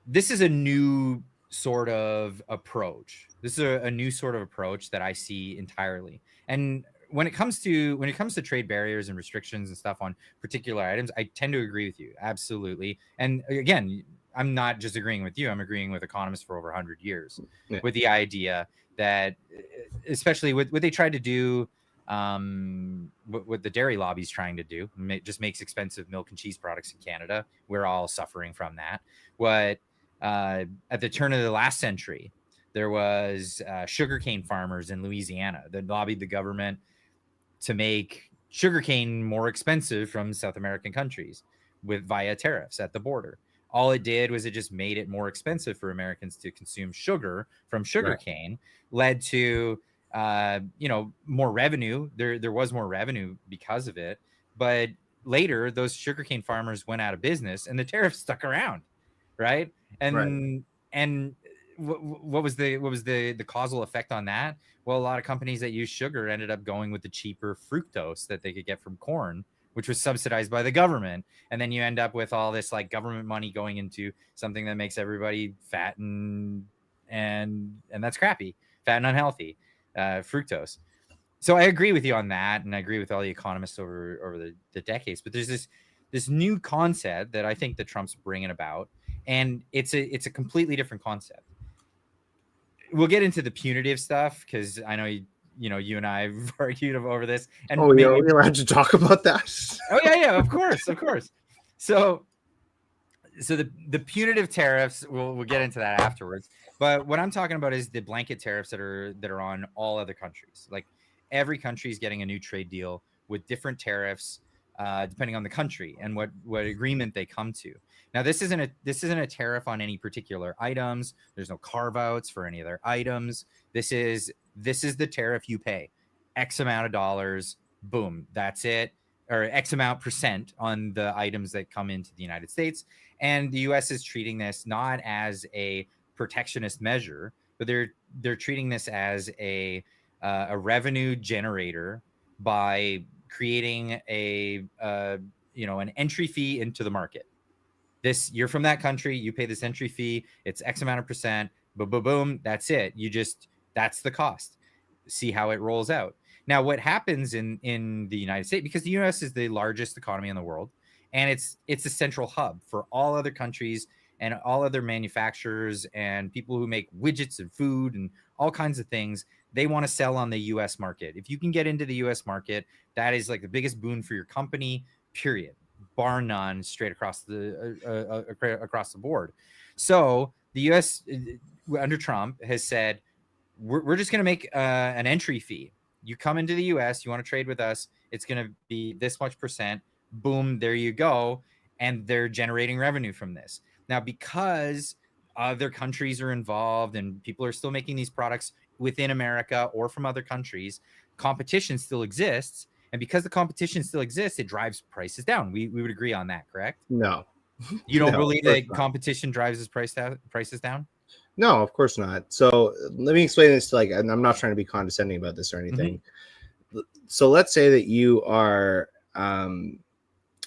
this is a new sort of approach. This is a new sort of approach that I see entirely. And when it comes to trade barriers and restrictions and stuff on particular items, I tend to agree with you. Absolutely. And again, I'm not just agreeing with you. I'm agreeing with economists for over 100 years with the idea that, especially with what they tried to do, what the dairy lobby's trying to do, just makes expensive milk and cheese products in Canada. We're all suffering from that. What at the turn of the last century, there was sugarcane farmers in Louisiana that lobbied the government to make sugarcane more expensive from South American countries via tariffs at the border. All it did was it just made it more expensive for Americans to consume sugar from sugarcane, led to more revenue. There was more revenue because of it. But later, those sugarcane farmers went out of business and the tariffs stuck around, right? And what was the causal effect on that? Well, a lot of companies that use sugar ended up going with the cheaper fructose that they could get from corn, which was subsidized by the government. And then you end up with all this like government money going into something that makes everybody fat and that's crappy, fat and unhealthy, fructose. So I agree with you on that, and I agree with all the economists over the decades. But there's this new concept that I think that Trump's bringing about, and it's a completely different concept. We'll get into the punitive stuff because I know you and I have argued over this, and Oh, maybe we allowed to talk about that? oh yeah, of course. So the punitive tariffs, we'll get into that afterwards. But what I'm talking about is the blanket tariffs that are on all other countries. Like every country is getting a new trade deal with different tariffs, depending on the country and what agreement they come to. Now this isn't a tariff on any particular items. There's no carve outs for any other items. This is the tariff you pay, X amount of dollars. Boom, that's it, or X amount percent on the items that come into the United States. And the U.S. is treating this not as a protectionist measure, but they're treating this as a revenue generator by creating an entry fee into the market. This, you're from that country, you pay this entry fee, it's X amount of percent, boom, boom, boom, that's it. That's the cost. See how it rolls out. Now, what happens in the United States, because the U.S. is the largest economy in the world, and it's a central hub for all other countries and all other manufacturers and people who make widgets and food and all kinds of things. They want to sell on the U.S. market. If you can get into the U.S. market, that is like the biggest boon for your company, period, bar none, straight across the board. So the U.S. Under Trump has said, we're just going to make an entry fee. You come into the U.S., you want to trade with us, it's going to be this much percent. Boom, there you go. And they're generating revenue from this. Now, because other countries are involved and people are still making these products within America or from other countries, competition still exists. And because the competition still exists, it drives prices down. We would agree on that, correct? No. You don't No, believe that competition drives his prices down? No, of course not. So let me explain this to and I'm not trying to be condescending about this or anything. Mm-hmm. So let's say that you are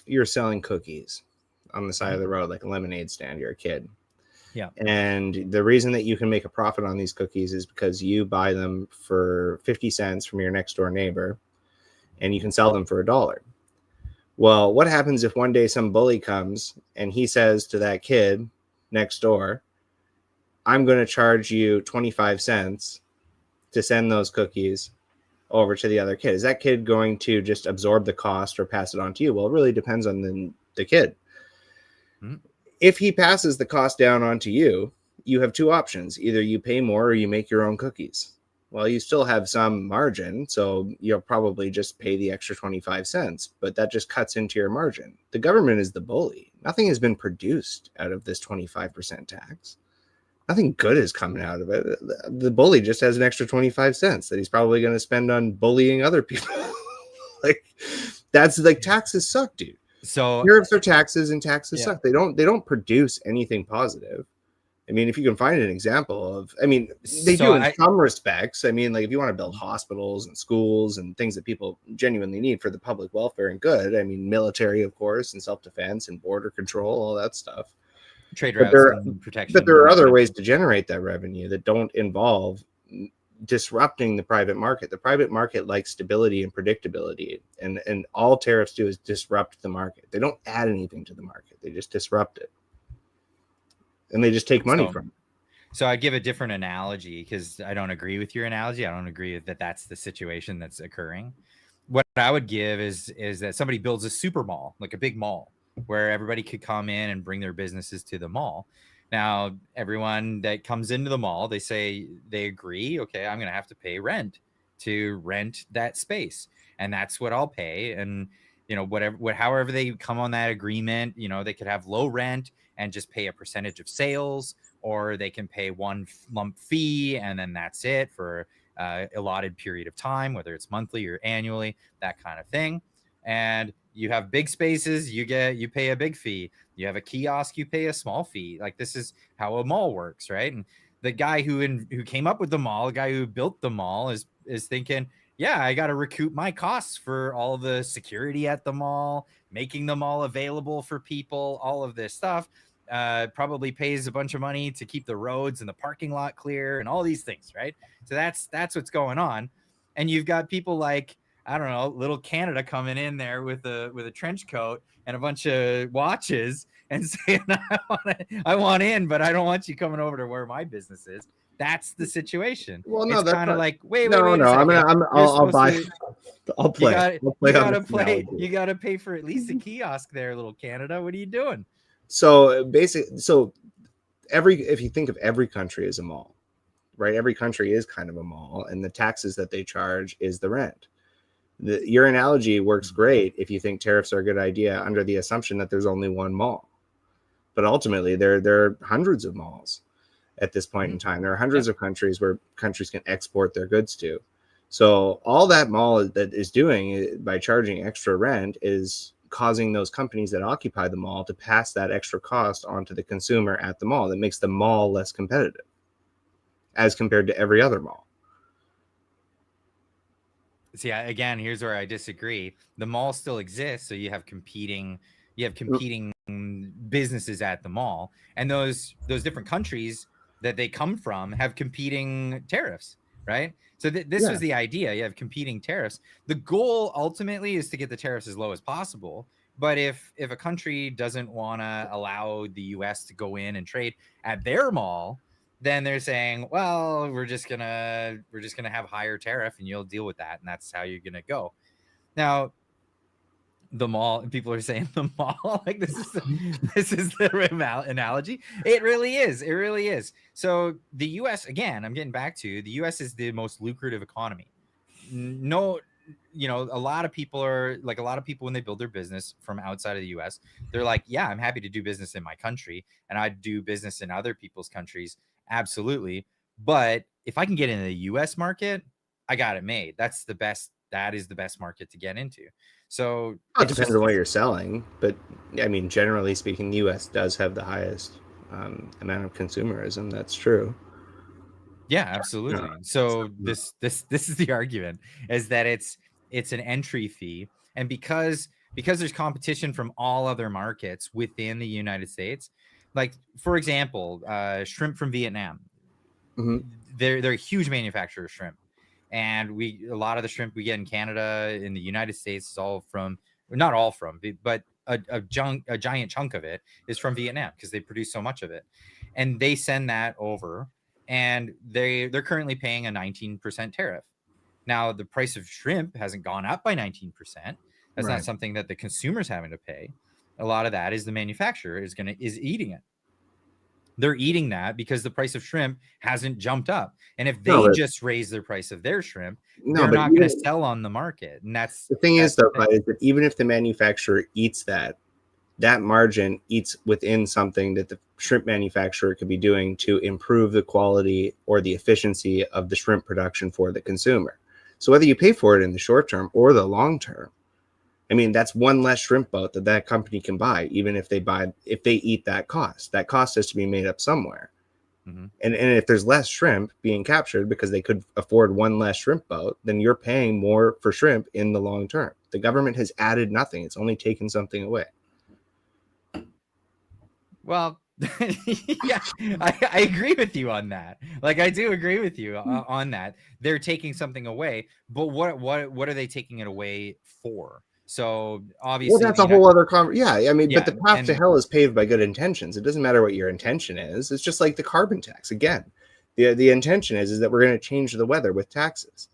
you're selling cookies on the side of the road, like a lemonade stand. You're a kid. Yeah. And the reason that you can make a profit on these cookies is because you buy them for 50 cents from your next door neighbor and you can sell them for $1. Well, what happens if one day some bully comes and he says to that kid next door, I'm going to charge you 25 cents to send those cookies over to the other kid? Is that kid going to just absorb the cost or pass it on to you? Well, it really depends on the kid. Mm-hmm. If he passes the cost down onto you, you have two options. Either you pay more or you make your own cookies. Well, you still have some margin, so you'll probably just pay the extra 25 cents, but that just cuts into your margin. The government is the bully. Nothing has been produced out of this 25% tax. Nothing good is coming out of it. The bully just has an extra 25 cents that he's probably going to spend on bullying other people. Taxes suck, dude. So tariffs are taxes and taxes suck. They don't produce anything positive. I mean, if you can find an example of, they do in some respects. If you want to build hospitals and schools and things that people genuinely need for the public welfare and good, military, of course, and self-defense and border control, all that stuff. Trade routes and protection. But there are other ways to generate that revenue that don't involve disrupting the private market. The private market likes stability and predictability, and all tariffs do is disrupt the market. They don't add anything to the market. They just disrupt it. And they just take money from it. So I'd give a different analogy because I don't agree with your analogy. I don't agree that that's the situation that's occurring. What I would give is that somebody builds a super mall, like a big mall, where everybody could come in and bring their businesses to the mall. Now, everyone that comes into the mall, they say they agree, okay, I'm going to have to pay rent to rent that space. And that's what I'll pay. And, however they come on that agreement, they could have low rent and just pay a percentage of sales, or they can pay one lump fee and then that's it for allotted period of time, whether it's monthly or annually, that kind of thing. And you have big spaces, you pay a big fee. You have a kiosk, you pay a small fee. Like, this is how a mall works, right? And the guy who came up with the mall, the guy who built the mall is thinking, yeah, I got to recoup my costs for all the security at the mall, making the mall available for people, all of this stuff. Probably pays a bunch of money to keep the roads and the parking lot clear and all these things, right? So that's what's going on. and you've got people like, I don't know, little Canada coming in there with a trench coat and a bunch of watches and saying, I want in, but I don't want you coming over to where my business is. That's the situation. Well, no, It's that's kind of not. like, wait No, a no. second. You're I'll supposed buy. to, I'll play. I'll play you on gotta this play. analogy. You gotta pay for at least a kiosk there, little Canada. What are you doing? So if you think of every country as a mall, right? Every country is kind of a mall, and the taxes that they charge is the rent. Your analogy works great if you think tariffs are a good idea under the assumption that there's only one mall. But ultimately, there are hundreds of malls at this point in time. There are hundreds of countries where countries can export their goods to. So all that mall that is doing by charging extra rent is causing those companies that occupy the mall to pass that extra cost onto the consumer at the mall. That makes the mall less competitive as compared to every other mall. See, again, here's where I disagree. The mall still exists, so you have competing businesses at the mall, and those different countries that they come from have competing tariffs, right? So this was the idea. You have competing tariffs. The goal ultimately is to get the tariffs as low as possible. But if a country doesn't want to allow the U.S. to go in and trade at their mall, then they're saying, well, we're just gonna have higher tariff, and you'll deal with that, and that's how you're gonna go. Now, the mall, people are saying the mall, like this is the analogy. It really is. So the U.S., again, I'm getting back to, the U.S. is the most lucrative economy. No, a lot of people when they build their business from outside of the U.S., they're like, yeah, I'm happy to do business in my country, and I do business in other people's countries, absolutely. But if I can get into the U.S. market, I got it made. That is the best market to get into. So it depends on what you're selling, but I mean, generally speaking, the U.S. does have the highest amount of consumerism. That's true. Yeah, absolutely. So this is the argument, is that it's an entry fee, and because there's competition from all other markets within the United States, like for example, shrimp from Vietnam, they're a huge manufacturer of shrimp, and a lot of the shrimp we get in Canada, in the United States, is all from, not all from, but a giant chunk of it is from Vietnam, because they produce so much of it, and they send that over, and they're currently paying a 19% tariff. Now, the price of shrimp hasn't gone up by 19%. That's not something that the consumer's having to pay. A lot of that is the manufacturer is eating it. They're eating that because the price of shrimp hasn't jumped up. And if they just raise their price of their shrimp, they're not going to sell on the market. And that's the thing is, though, Clyde, is that even if the manufacturer eats that margin eats within something that the shrimp manufacturer could be doing to improve the quality or the efficiency of the shrimp production for the consumer. So whether you pay for it in the short term or the long term, I mean, that's one less shrimp boat that company can buy, even if they eat that cost. That cost has to be made up somewhere. And if there's less shrimp being captured because they could afford one less shrimp boat, then you're paying more for shrimp in the long term. The government has added nothing. It's only taken something away. Well, yeah, I agree with you on that. Like, I do agree with you on that. They're taking something away, but what are they taking it away for? So obviously, that's a whole other conversation. Yeah, I mean, but the path to hell is paved by good intentions. It doesn't matter what your intention is. It's just like the carbon tax. Again, the intention is that we're going to change the weather with taxes.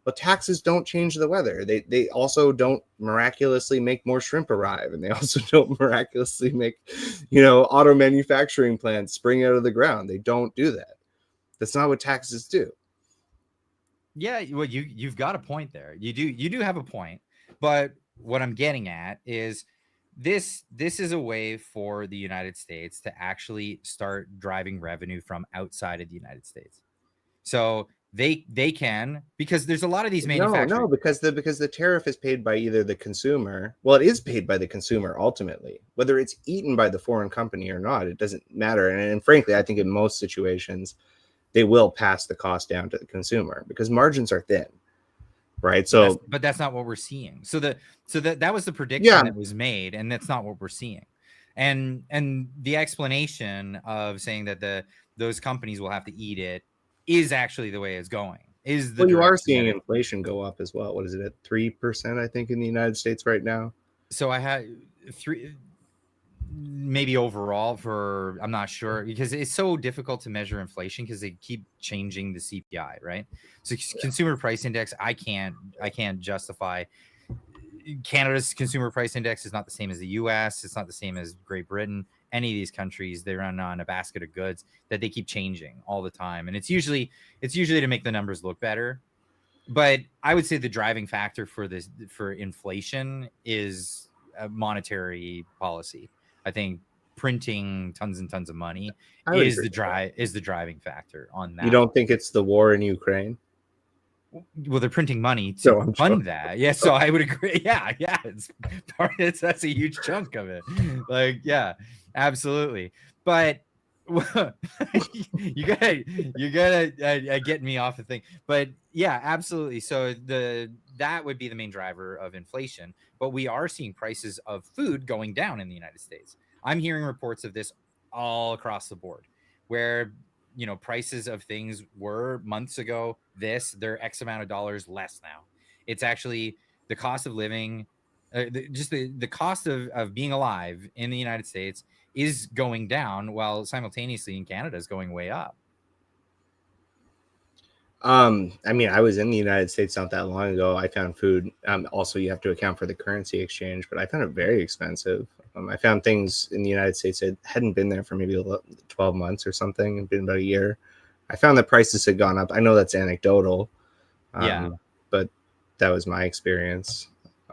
But taxes don't change the weather. They also don't miraculously make more shrimp arrive, and they also don't miraculously make, auto manufacturing plants spring out of the ground. They don't do that. That's not what taxes do. Yeah, well, you've got a point there. You do have a point, but what I'm getting at is this is a way for the United States to actually start driving revenue from outside of the United States. So they can, because there's a lot of these manufacturers. No, because the tariff is paid by either the consumer. Well, it is paid by the consumer ultimately, whether it's eaten by the foreign company or not. It doesn't matter. And frankly, I think in most situations, they will pass the cost down to the consumer because margins are thin. Right. So, but that's not what we're seeing. So that was the prediction that was made, and that's not what we're seeing. And the explanation of saying that those companies will have to eat it is actually the way it's going. is the Well, you are direction seeing that inflation go up as well. What is it at 3%? I think in the United States right now. so I had three, maybe overall for, I'm not sure, because it's so difficult to measure inflation because they keep changing the CPI, right? So consumer price index, I can't justify. Canada's consumer price index is not the same as the US. It's not the same as Great Britain. Any of these countries, they run on a basket of goods that they keep changing all the time. And it's usually to make the numbers look better. But I would say the driving factor for inflation is monetary policy. I think printing tons and tons of money I would is agree the with that. driving factor on You that don't one. think it's the war in Ukraine? Well, they're printing money to No, I'm fund joking. that. Yeah, so I would agree. Yeah, it's that's a huge chunk of it. Like, yeah, absolutely. But you gotta get me off the thing. But yeah, absolutely. So that would be the main driver of inflation. But we are seeing prices of food going down in the United States. I'm hearing reports of this all across the board, where prices of things were months ago they're X amount of dollars less now. It's actually the cost of living, just the cost of being alive in the United States is going down, while simultaneously in Canada is going way up. I mean, I was in the United States not that long ago. I found food. Also, you have to account for the currency exchange, but I found it very expensive. I found things in the United States that hadn't been there for maybe 12 months or something. It'd been about a year. I found that prices had gone up. I know that's anecdotal, Yeah, but that was my experience.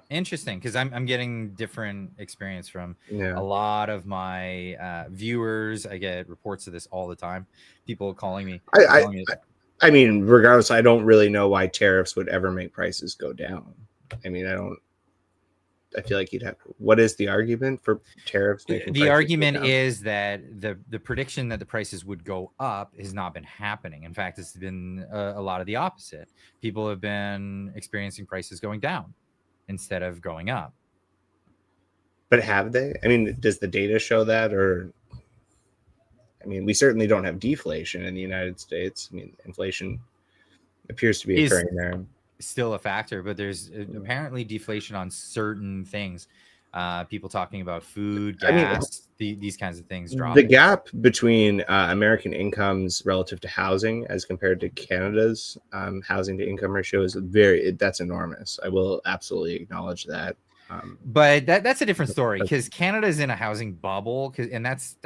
interesting, because I'm getting different experience from a Yeah. lot of my viewers. I get reports of this all the time. People calling me I, and I, telling me this. I mean, regardless, I don't really know why tariffs would ever make prices go down. I mean, I feel like you'd have. What is the argument for tariffs making The prices go argument down? is that the prediction that the prices would go up has not been happening. In fact, it's been a lot of the opposite. People have been experiencing prices going down instead of going up. But have they? I mean, does the data show that? Or, I mean, we certainly don't have deflation in the United States. I mean, inflation appears to be Is occurring there. still a factor, but there's apparently deflation on certain things. People talking about food, I mean, gas, these kinds of things the dropping. gap between American incomes relative to housing as compared to Canada's housing to income ratio is that's enormous. I will absolutely acknowledge that. But that's a different story, But because Canada is in a housing bubble, and that's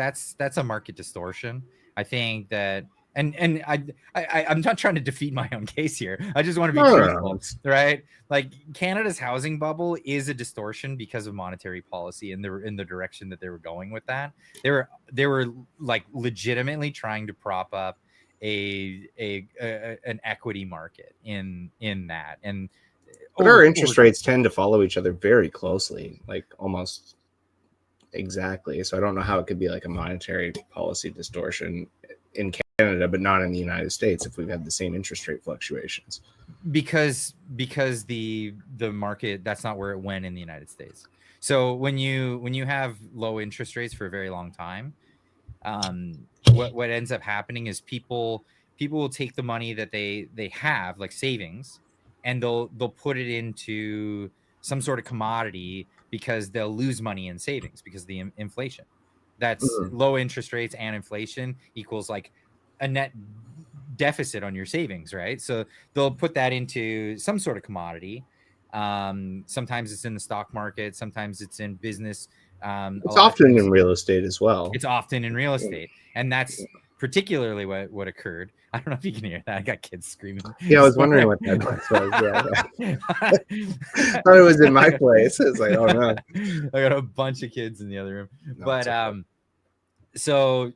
a market distortion. I think that, and I'm not trying to defeat my own case here. I just want to no, be no, no, truthful, right? Like, Canada's housing bubble is a distortion because of monetary policy, and they're in the direction that they were going with that. They were like legitimately trying to prop up an equity market in that, and but our over interest rates tend to follow each other very closely, like almost exactly. So I don't know how it could be like a monetary policy distortion in Canada, but not in the United States if we've had the same interest rate fluctuations. because the market, that's not where it went in the United States. So when you have low interest rates for a very long time, what ends up happening is people will take the money that they have, like savings, and they'll put it into some sort of commodity, because they'll lose money in savings because of the inflation. That's Mhm. low interest rates and inflation equals like a net deficit on your savings, right? So they'll put that into some sort of commodity. Sometimes it's in the stock market, sometimes it's in business. A It's lot of often times in real estate as well. it's often in real estate, and that's particularly what occurred. I don't know if you can hear that. I got kids screaming Yeah, I was wondering somewhere. what that noise was. Yeah, I thought it was in my place. It's like, oh no, I got a bunch of kids in the other room. no, But it's okay.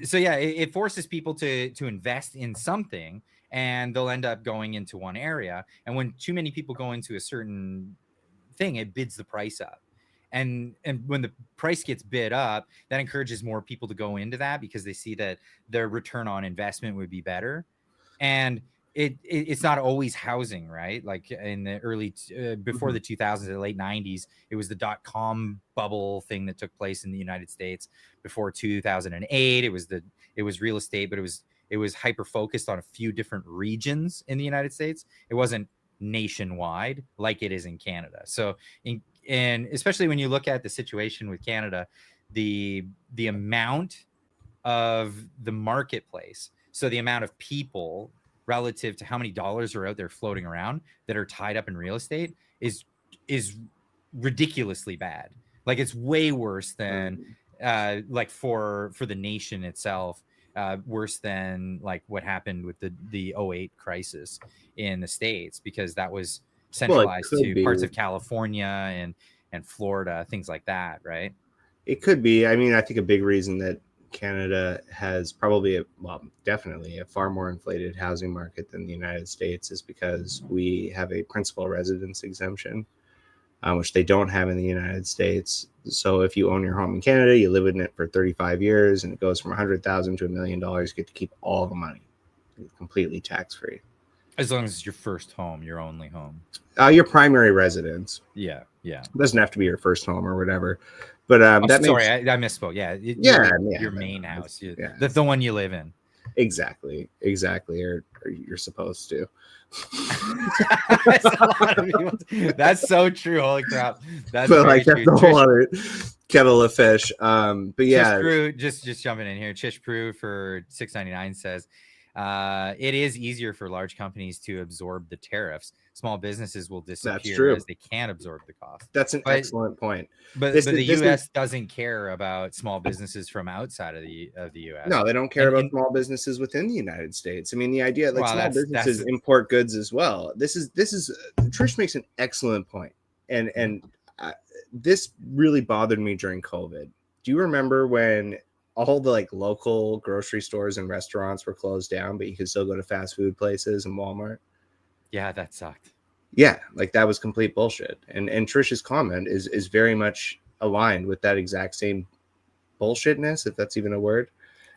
so yeah, it forces people to invest in something, and they'll end up going into one area. And when too many people go into a certain thing, it bids the price up. And when the price gets bid up, that encourages more people to go into that, because they see that their return on investment would be better. And it's not always housing, right? Like in the before Mhm. the 2000s, the late 90s, it was the dot-com bubble thing that took place in the United States. Before 2008, it was real estate, but it was hyper focused on a few different regions in the United States. It wasn't nationwide like it is in Canada. So and especially when you look at the situation with Canada, the amount of the marketplace, so the amount of people relative to how many dollars are out there floating around that are tied up in real estate is ridiculously bad. Like it's way worse than like for the nation itself, worse than like what happened with the '08 crisis in the States, because that was centralized to parts of California and Florida, things like that, right? It could be. I mean, I think a big reason that Canada has probably, definitely a far more inflated housing market than the United States is because we have a principal residence exemption, which they don't have in the United States. So if you own your home in Canada, you live in it for 35 years, and it goes from $100,000 to $1 million, you get to keep all the money, completely tax-free. As long as it's your first home, your only home. Your primary residence. Yeah. It doesn't have to be your first home or whatever. But I misspoke. Yeah, your main house, the one you live in. Exactly. Or you're supposed to. That's so true. Holy crap! That's like that's a whole other kettle of fish. But yeah, Chish Brew, just jumping in here. Chish Brew for $6.99 says, it is easier for large companies to absorb the tariffs. Small businesses will disappear as they can't absorb the cost. That's an excellent point. But the U.S. doesn't care about small businesses from outside of the U.S. No, they don't care about small businesses within the United States. I mean, the idea like small businesses import goods as well. This is Trish makes an excellent point, and this really bothered me during COVID. Do you remember when all the like local grocery stores and restaurants were closed down, but you could still go to fast food places and Walmart? Yeah, that sucked. Yeah, like that was complete bullshit. And Trish's comment is very much aligned with that exact same bullshitness, if that's even a word.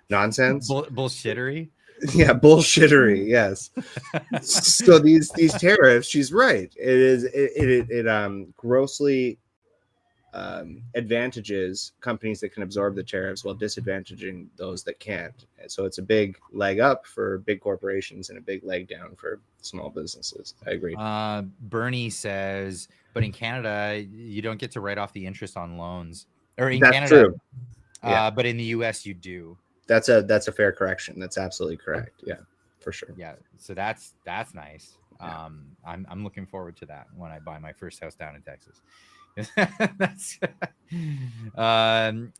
Nonsense. Bullshittery. Yeah, bullshittery. Yes. So these tariffs, she's right. It grossly advantages companies that can absorb the tariffs while disadvantaging those that can't. And so it's a big leg up for big corporations and a big leg down for small businesses. I agree. Bernie says, but in Canada, you don't get to write off the interest on loans. Or in That's Canada, true. Yeah. But in the US, you do. That's a fair correction. That's absolutely correct. Yeah, for sure. Yeah, so that's nice. Yeah. I'm looking forward to that when I buy my first house down in Texas. That's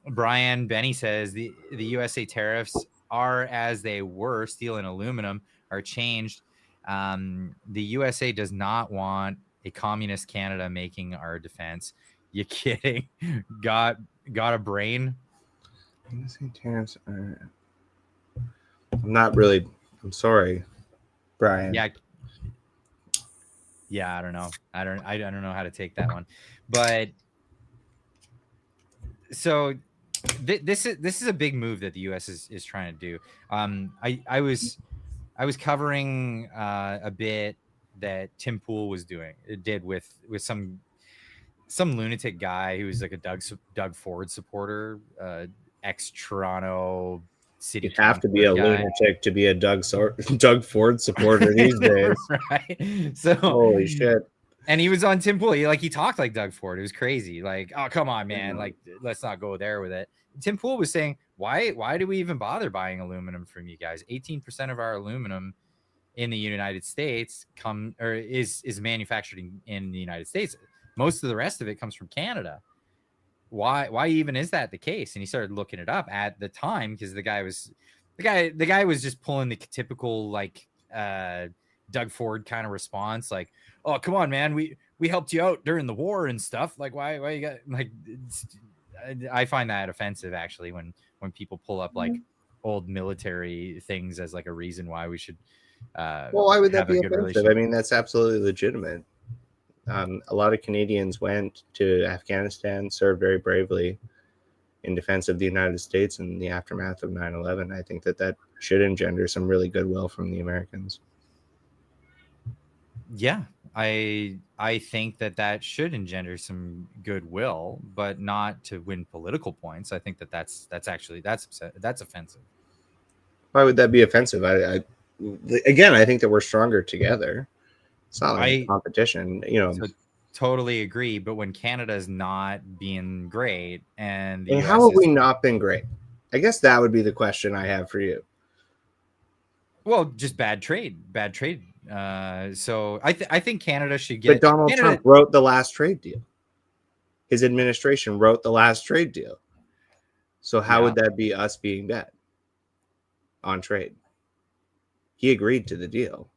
Brian Benny says the USA tariffs are as they were. Steel and aluminum are changed. The USA does not want a communist Canada making our defense. You kidding? Got a brain? USA tariffs are... I'm sorry, Brian. Yeah, I don't know. I don't know how to take that one. But so this is a big move that the U.S. is trying to do. I was covering a bit that Tim Pool did with some lunatic guy who was like a Doug Ford supporter, ex-Toronto city. You have to be a lunatic to be a Doug Ford supporter these days, right? So holy shit. And he was on Tim Pool. He talked like Doug Ford. It was crazy. Like, oh, come on, man. Like, let's not go there with it. Tim Pool was saying, why do we even bother buying aluminum from you guys? 18% of our aluminum in the United States is manufactured in the United States. Most of the rest of it comes from Canada. Why even is that the case? And he started looking it up at the time because the guy was just pulling the typical like Doug Ford kind of response, like, oh, come on, man, we helped you out during the war and stuff. Like, why you got like? I find that offensive actually when people pull up like old military things as like a reason why we should. Why would that be offensive? I mean, that's absolutely legitimate. A lot of Canadians went to Afghanistan, served very bravely in defense of the United States in the aftermath of 9/11. I think that should engender some really goodwill from the Americans. Yeah, I think that should engender some goodwill, but not to win political points. I think that's offensive. Why would that be offensive? Again, I think that we're stronger together. It's not like a competition, So totally agree. But when Canada is not being great and the And US how have is, we not been great? I guess that would be the question I have for you. well, just bad trade. So I think Canada should But get Donald Canada. Trump wrote the last trade deal. His administration wrote the last trade deal. So how would that be us being bad on trade? He agreed to the deal.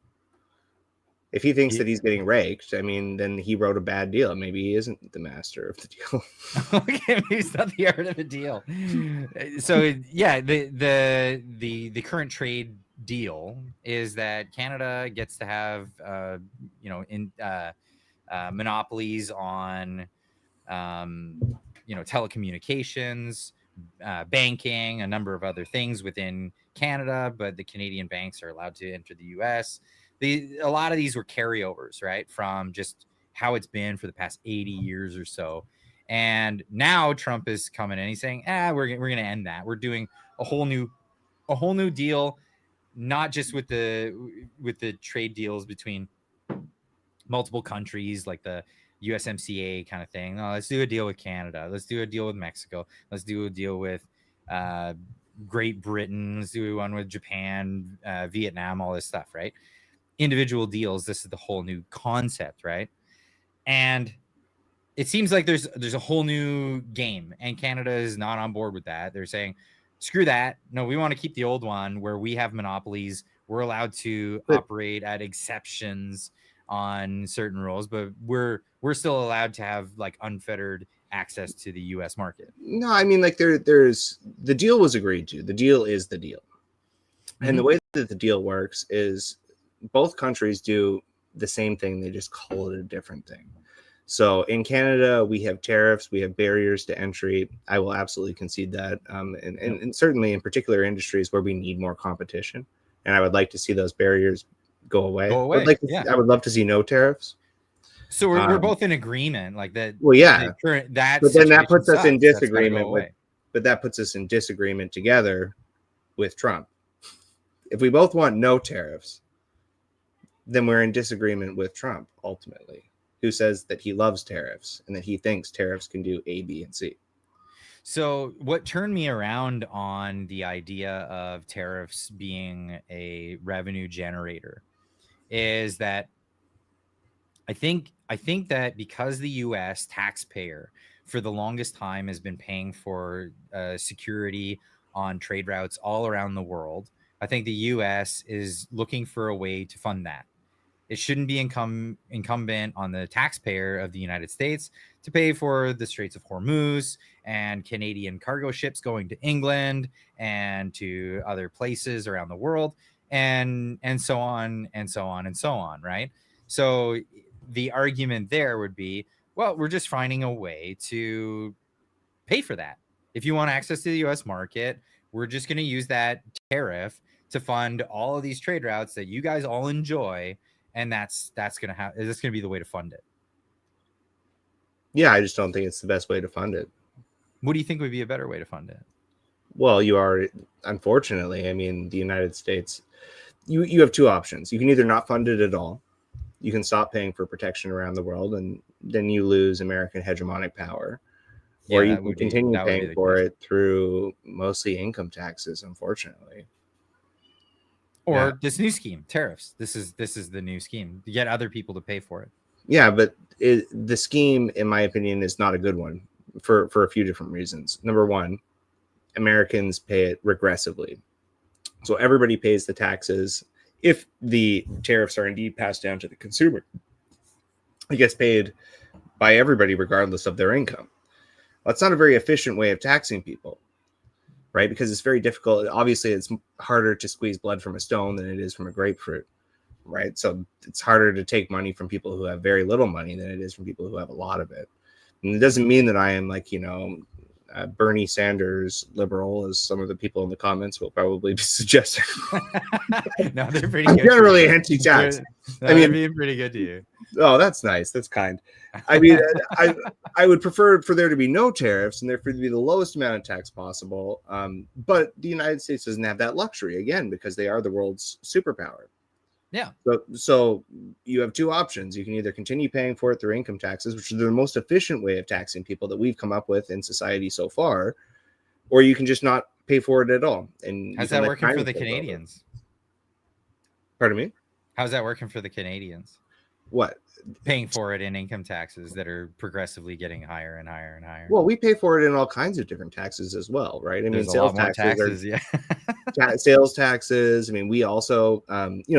If he thinks that he's getting raked, I mean, then he wrote a bad deal. Maybe he isn't the master of the deal. Okay, he's not the art of a deal. So yeah, the current trade deal is that Canada gets to have monopolies on telecommunications, banking, a number of other things within Canada, but the Canadian banks are allowed to enter the US. A lot of these were carryovers, right, from just how it's been for the past 80 years or so. And now Trump is coming in, he's saying, we're going to end that. We're doing a whole new deal, not just with the trade deals between multiple countries like the USMCA kind of thing. No, let's do a deal with Canada. Let's do a deal with Mexico. Let's do a deal with Great Britain. Let's do one with Japan, Vietnam, all this stuff, right? Individual deals. This is the whole new concept, right? And it seems like there's a whole new game, and Canada is not on board with that. They're saying, screw that. No, we want to keep the old one where we have monopolies. We're allowed to operate at exceptions on certain rules, but we're still allowed to have like unfettered access to the US market. No, I mean, like there's the deal was agreed to. The deal is the deal. Mm-hmm. And the way that the deal works is both countries do the same thing. They just call it a different thing. So in Canada, we have tariffs, we have barriers to entry. I will absolutely concede that. And certainly in particular industries where we need more competition. And I would like to see those barriers go away. I would love to see no tariffs. So we're both in agreement, like that. Well, yeah. But then that puts us in disagreement but that puts us in disagreement together with Trump. If we both want no tariffs, then we're in disagreement with Trump ultimately, who says that he loves tariffs and that he thinks tariffs can do A, B, and C. So what turned me around on the idea of tariffs being a revenue generator is that I think that because the U.S. taxpayer for the longest time has been paying for security on trade routes all around the world, I think the U.S. is looking for a way to fund that. It shouldn't be incumbent on the taxpayer of the United States to pay for the Straits of Hormuz and Canadian cargo ships going to England and to other places around the world, and so on and so on and so on, right? So the argument there would be, well, we're just finding a way to pay for that. If you want access to the U.S. market, we're just going to use that tariff to fund all of these trade routes that you guys all enjoy. And that's going to be the way to fund it. Yeah, I just don't think it's the best way to fund it. What do you think would be a better way to fund it? Well, unfortunately, I mean, the United States, you have two options. You can either not fund it at all. You can stop paying for protection around the world, and then you lose American hegemonic power. Yeah, or you can continue paying for it through mostly income taxes, unfortunately. Or this new scheme, tariffs. This is the new scheme to get other people to pay for it. Yeah, but the scheme, in my opinion, is not a good one for a few different reasons. Number one, Americans pay it regressively. So everybody pays the taxes. If the tariffs are indeed passed down to the consumer, it gets paid by everybody regardless of their income. Well, that's not a very efficient way of taxing people, right? Because it's very difficult. Obviously, it's harder to squeeze blood from a stone than it is from a grapefruit, right? So it's harder to take money from people who have very little money than it is from people who have a lot of it. And it doesn't mean that I am like, Bernie Sanders liberal, as some of the people in the comments will probably be suggesting. No, they're pretty I'm good. generally anti-tax. They're being pretty good to you. Oh, that's nice. That's kind. I mean, I would prefer for there to be no tariffs and therefore to be the lowest amount of tax possible. But the United States doesn't have that luxury, again, because they are the world's superpower. Yeah. So you have two options. You can either continue paying for it through income taxes, which is the most efficient way of taxing people that we've come up with in society so far, or you can just not pay for it at all. And how's that working for the Canadians? Pardon me? How's that working for the Canadians? What? Paying for it in income taxes that are progressively getting higher and higher and higher. Well, we pay for it in all kinds of different taxes as well, right? I mean, sales taxes, yeah. Sales taxes. I mean, we also,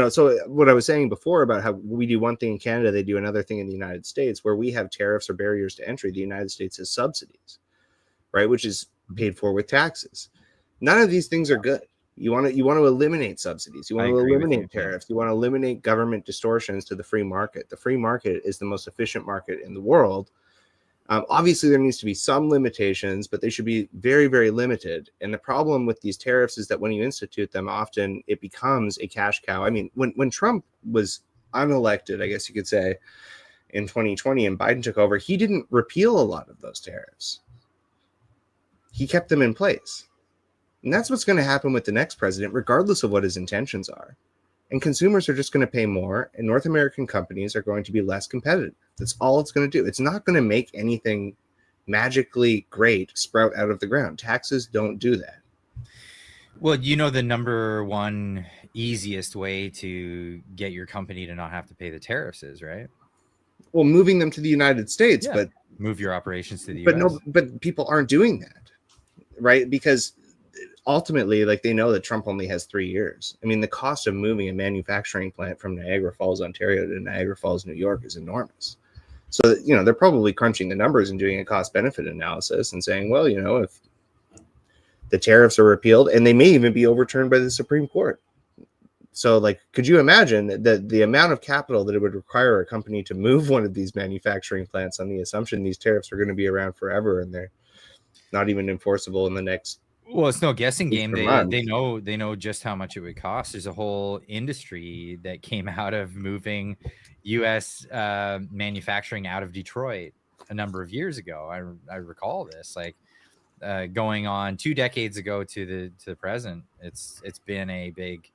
so what I was saying before about how we do one thing in Canada, they do another thing in the United States, where we have tariffs or barriers to entry. The United States has subsidies, right, which is paid for with taxes. None of these things are good. You want to eliminate subsidies. You want to eliminate tariffs. You want to eliminate government distortions to the free market. The free market is the most efficient market in the world. Obviously, there needs to be some limitations, but they should be very, very limited. And the problem with these tariffs is that when you institute them, often it becomes a cash cow. I mean, when Trump was unelected, I guess you could say, in 2020 and Biden took over, he didn't repeal a lot of those tariffs. He kept them in place. And that's what's going to happen with the next president, regardless of what his intentions are. And consumers are just going to pay more, and North American companies are going to be less competitive. That's all it's going to do. It's not going to make anything magically great sprout out of the ground. Taxes don't do that. Well, the number one easiest way to get your company to not have to pay the tariffs is, right? Well, moving them to the United States, but move your operations to the US. But people aren't doing that, right? Because ultimately, like, they know that Trump only has 3 years. I mean, the cost of moving a manufacturing plant from Niagara Falls, Ontario to Niagara Falls, New York is enormous. So, they're probably crunching the numbers and doing a cost benefit analysis and saying, well, if the tariffs are repealed, and they may even be overturned by the Supreme Court. So, like, could you imagine that the amount of capital that it would require a company to move one of these manufacturing plants on the assumption these tariffs are going to be around forever and they're not even enforceable in the next. Well, it's no guessing game. They know just how much it would cost. There's a whole industry that came out of moving U.S. Manufacturing out of Detroit a number of years ago. I recall this, like, going on 2 decades ago to the present. It's been a big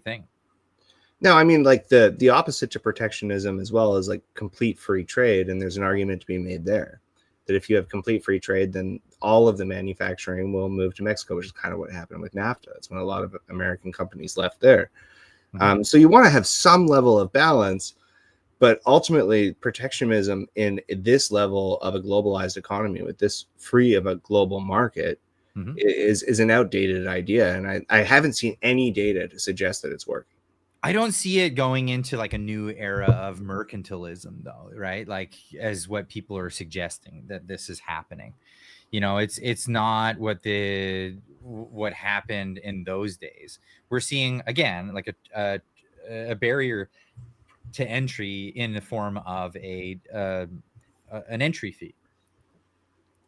thing. No, I mean, like, the opposite to protectionism as well is like complete free trade, and there's an argument to be made there that if you have complete free trade, then all of the manufacturing will move to Mexico, which is kind of what happened with NAFTA. It's when a lot of American companies left there. Mm-hmm. So you want to have some level of balance, but ultimately protectionism in this level of a globalized economy with this free of a global market mm-hmm. is an outdated idea. And I haven't seen any data to suggest that it's working. I don't see it going into like a new era of mercantilism, though, right? Like, as what people are suggesting that this is happening. It's not what happened in those days. We're seeing, again, like a barrier to entry in the form of an entry fee.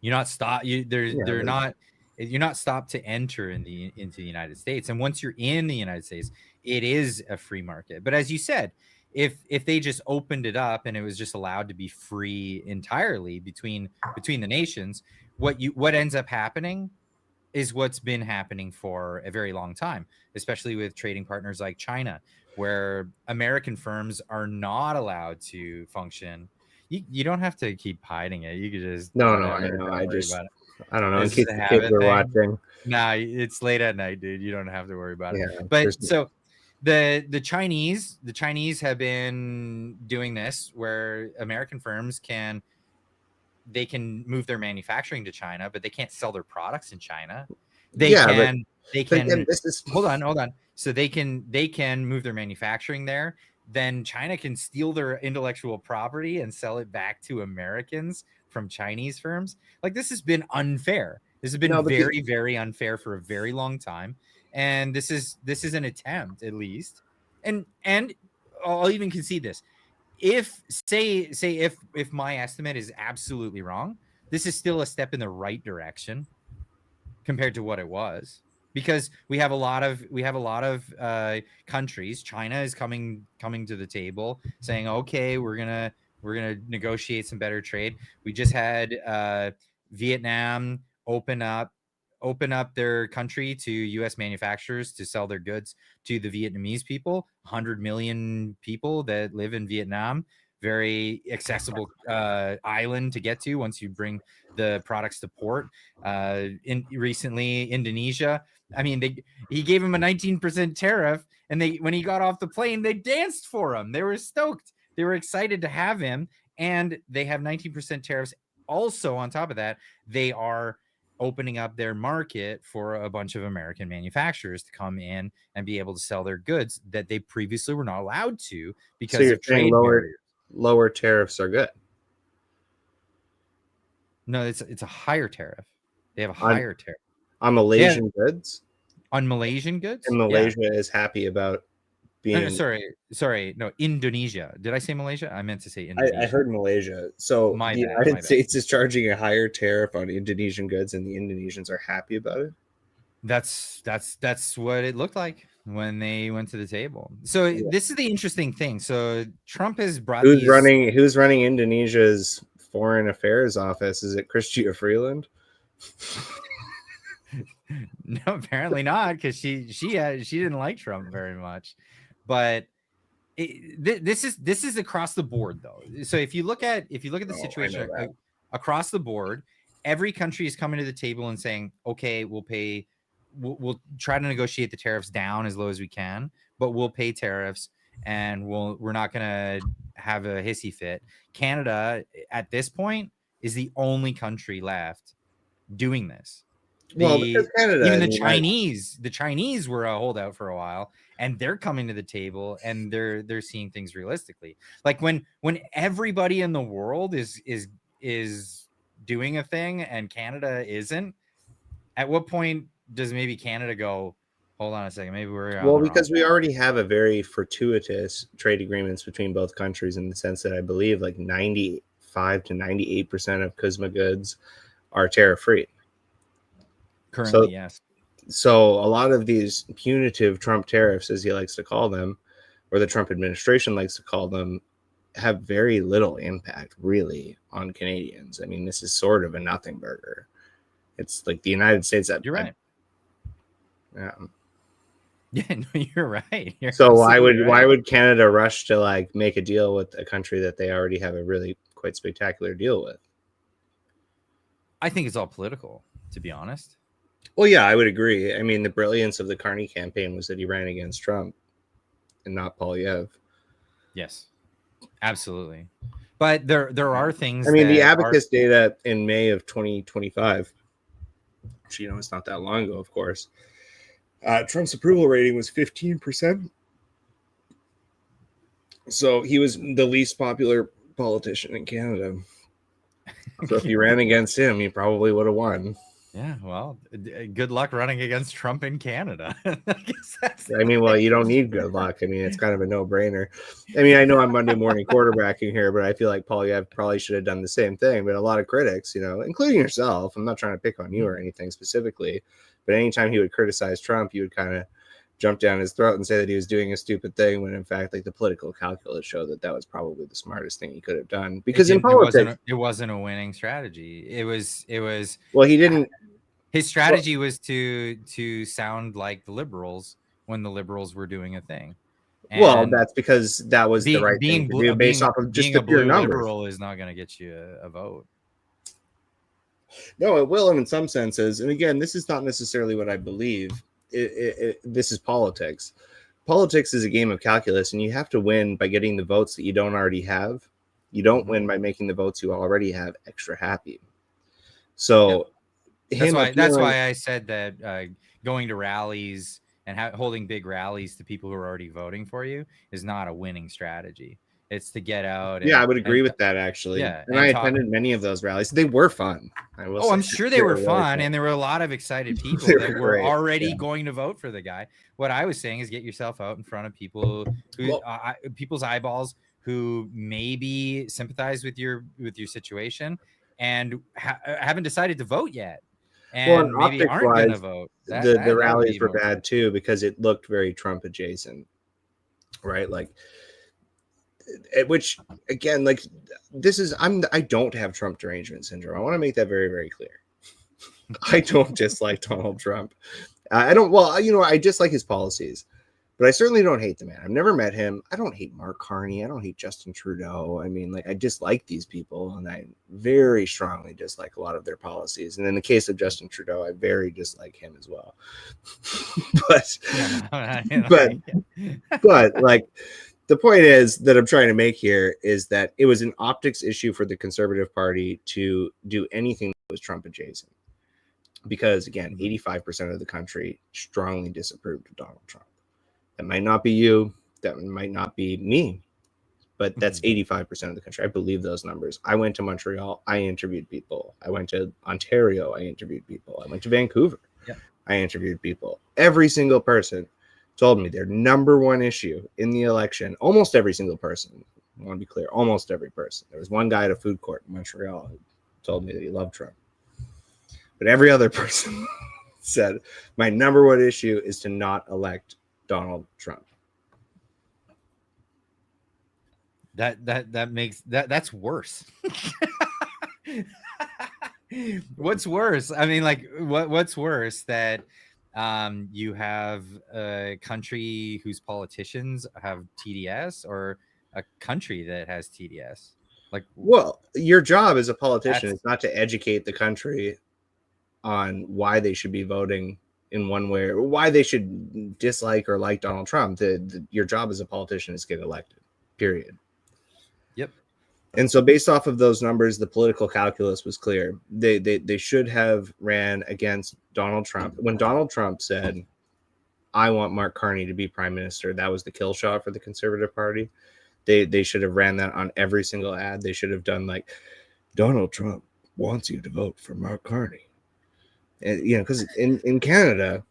You're not stopped to enter into the United States. And once you're in the United States, it is a free market. But as you said, if they just opened it up and it was just allowed to be free entirely between the nations, what ends up happening is what's been happening for a very long time, especially with trading partners like China, where American firms are not allowed to function. You don't have to keep hiding it. You could just I know. I don't know. In case the kids are watching. Nah, it's late at night, dude. You don't have to worry about it. But so the Chinese have been doing this, where American firms can move their manufacturing to China, but they can't sell their products in China. Hold on. So they can move their manufacturing there. Then China can steal their intellectual property and sell it back to Americans from Chinese firms. Like, this has been unfair. This has been very, very unfair for a very long time. And this is an attempt, at least. And I'll even concede this. If my estimate is absolutely wrong, this is still a step in the right direction compared to what it was, because we have a lot of countries. China is coming to the table saying, okay, we're gonna negotiate some better trade. We just had Vietnam open up their country to U.S. manufacturers to sell their goods to the Vietnamese people. 100 million people that live in Vietnam. Very accessible island to get to once you bring the products to port. In recently, Indonesia. I mean, he gave him a 19% tariff, and when he got off the plane, they danced for him. They were stoked. They were excited to have him, and they have 19% tariffs. Also, on top of that, they are opening up their market for a bunch of American manufacturers to come in and be able to sell their goods that they previously were not allowed to because So you're of saying trade barriers. lower tariffs are good? No, it's a higher tariff. They have a On higher tariff. Malaysian goods? On Malaysian goods? And Yeah. Malaysia is happy about being... Sorry. No, Indonesia. Did I say Malaysia? I meant to say I Indonesia. heard Malaysia. So My the bad, United States is charging a higher tariff on Indonesian goods, and the Indonesians are happy about it. That's what it looked like when they went to the table. So this is the interesting thing. So Trump has brought Who's running Indonesia's foreign affairs office? Is it Chrystia Freeland? No, apparently not, because she didn't like Trump very much. But this is across the board, though. So if you look at the situation across the board, every country is coming to the table and saying, okay, we'll try to negotiate the tariffs down as low as we can, but we'll pay tariffs, and we're not gonna have a hissy fit. Canada at this point is the only country left doing this. Because Canada, even the Chinese were a holdout for a while, and they're coming to the table, and they're seeing things realistically. Like when everybody in the world is doing a thing and Canada isn't, at what point does maybe Canada go, hold on a second, maybe we're because we already have a very fortuitous trade agreements between both countries, in the sense that I believe like 95 to 98% of CUSMA goods are tariff free. Currently, yes. So a lot of these punitive Trump tariffs, as he likes to call them, or the Trump administration likes to call them, have very little impact really on Canadians. I mean, this is sort of a nothing burger. It's like the United States. You're right. Yeah. Yeah, no, you're right. So why would Canada rush to like make a deal with a country that they already have a really quite spectacular deal with? I think it's all political, to be honest. Well, yeah, I would agree. I mean, the brilliance of the Carney campaign was that he ran against Trump and not Polyev. Yes, absolutely. But there are things. I mean, the Abacus data in May of 2025, which, you know, it's not that long ago, of course. Trump's approval rating was 15%. So he was the least popular politician in Canada. So if you ran against him, you probably would have won. Yeah, well, good luck running against Trump in Canada. I mean, well, you don't need good luck. I mean, it's kind of a no-brainer. I mean, I know I'm Monday morning quarterbacking here, but I feel like Polyev probably should have done the same thing. But a lot of critics, you know, including yourself, I'm not trying to pick on you or anything specifically, but anytime he would criticize Trump, you would kind of jump down his throat and say that he was doing a stupid thing, when in fact, like, the political calculus showed that that was probably the smartest thing he could have done. Because in politics, it wasn't a winning strategy. It was. Well, he didn't. His strategy was to sound like the liberals when the liberals were doing a thing. And well, that's because that was the right thing to do based off of just the pure numbers. Liberal is not going to get you a vote. No, it will in some senses. And again, this is not necessarily what I believe. This is politics. Politics is a game of calculus, and you have to win by getting the votes that you don't already have. You don't win by making the votes you already have extra happy. So that's why I said that going to rallies and holding big rallies to people who are already voting for you is not a winning strategy. It's to get out. I would agree with that, actually. Yeah, and I attended many of those rallies. They were fun. I'm sure they were fun, and there were a lot of excited people that were already going to vote for the guy. What I was saying is get yourself out in front of people who people's eyeballs who maybe sympathize with your situation, and haven't decided to vote yet, Well, and and maybe optics aren't going to wise, vote. the That would rallies be were more. bad too because it looked very Trump adjacent, right? Like, which again, like I don't have Trump derangement syndrome. I want to make that very, very clear. I don't dislike Donald Trump. I don't. Well, I dislike his policies, but I certainly don't hate the man. I've never met him. I don't hate Mark Carney. I don't hate Justin Trudeau. I mean, like, I dislike these people, and I very strongly dislike a lot of their policies. And in the case of Justin Trudeau, I very dislike him as well. but, but like, the point is that I'm trying to make here is that it was an optics issue for the Conservative Party to do anything that was Trump adjacent. Because again, 85% of the country strongly disapproved of Donald Trump. That might not be you, that might not be me, but that's 85% of the country. I believe those numbers. I went to Montreal, I interviewed people. I went to Ontario, I interviewed people. I went to Vancouver, I interviewed people. Every single person told me their number one issue in the election, almost every single person, I want to be clear, almost every person. There was one guy at a food court in Montreal who told me that he loved Trump. But every other person said, my number one issue is to not elect Donald Trump. That's worse. What's worse? I mean, like, what's worse, that you have a country whose politicians have TDS, or a country that has TDS? Like, well, your job as a politician is not to educate the country on why they should be voting in one way, or why they should dislike or like Donald Trump. Your job as a politician is to get elected, period. Yep. And so based off of those numbers, the political calculus was clear. They should have ran against Donald Trump. When Donald Trump said, I want Mark Carney to be prime minister, that was the kill shot for the Conservative Party. They should have ran that on every single ad. They should have done like, Donald Trump wants you to vote for Mark Carney. And, because in Canada,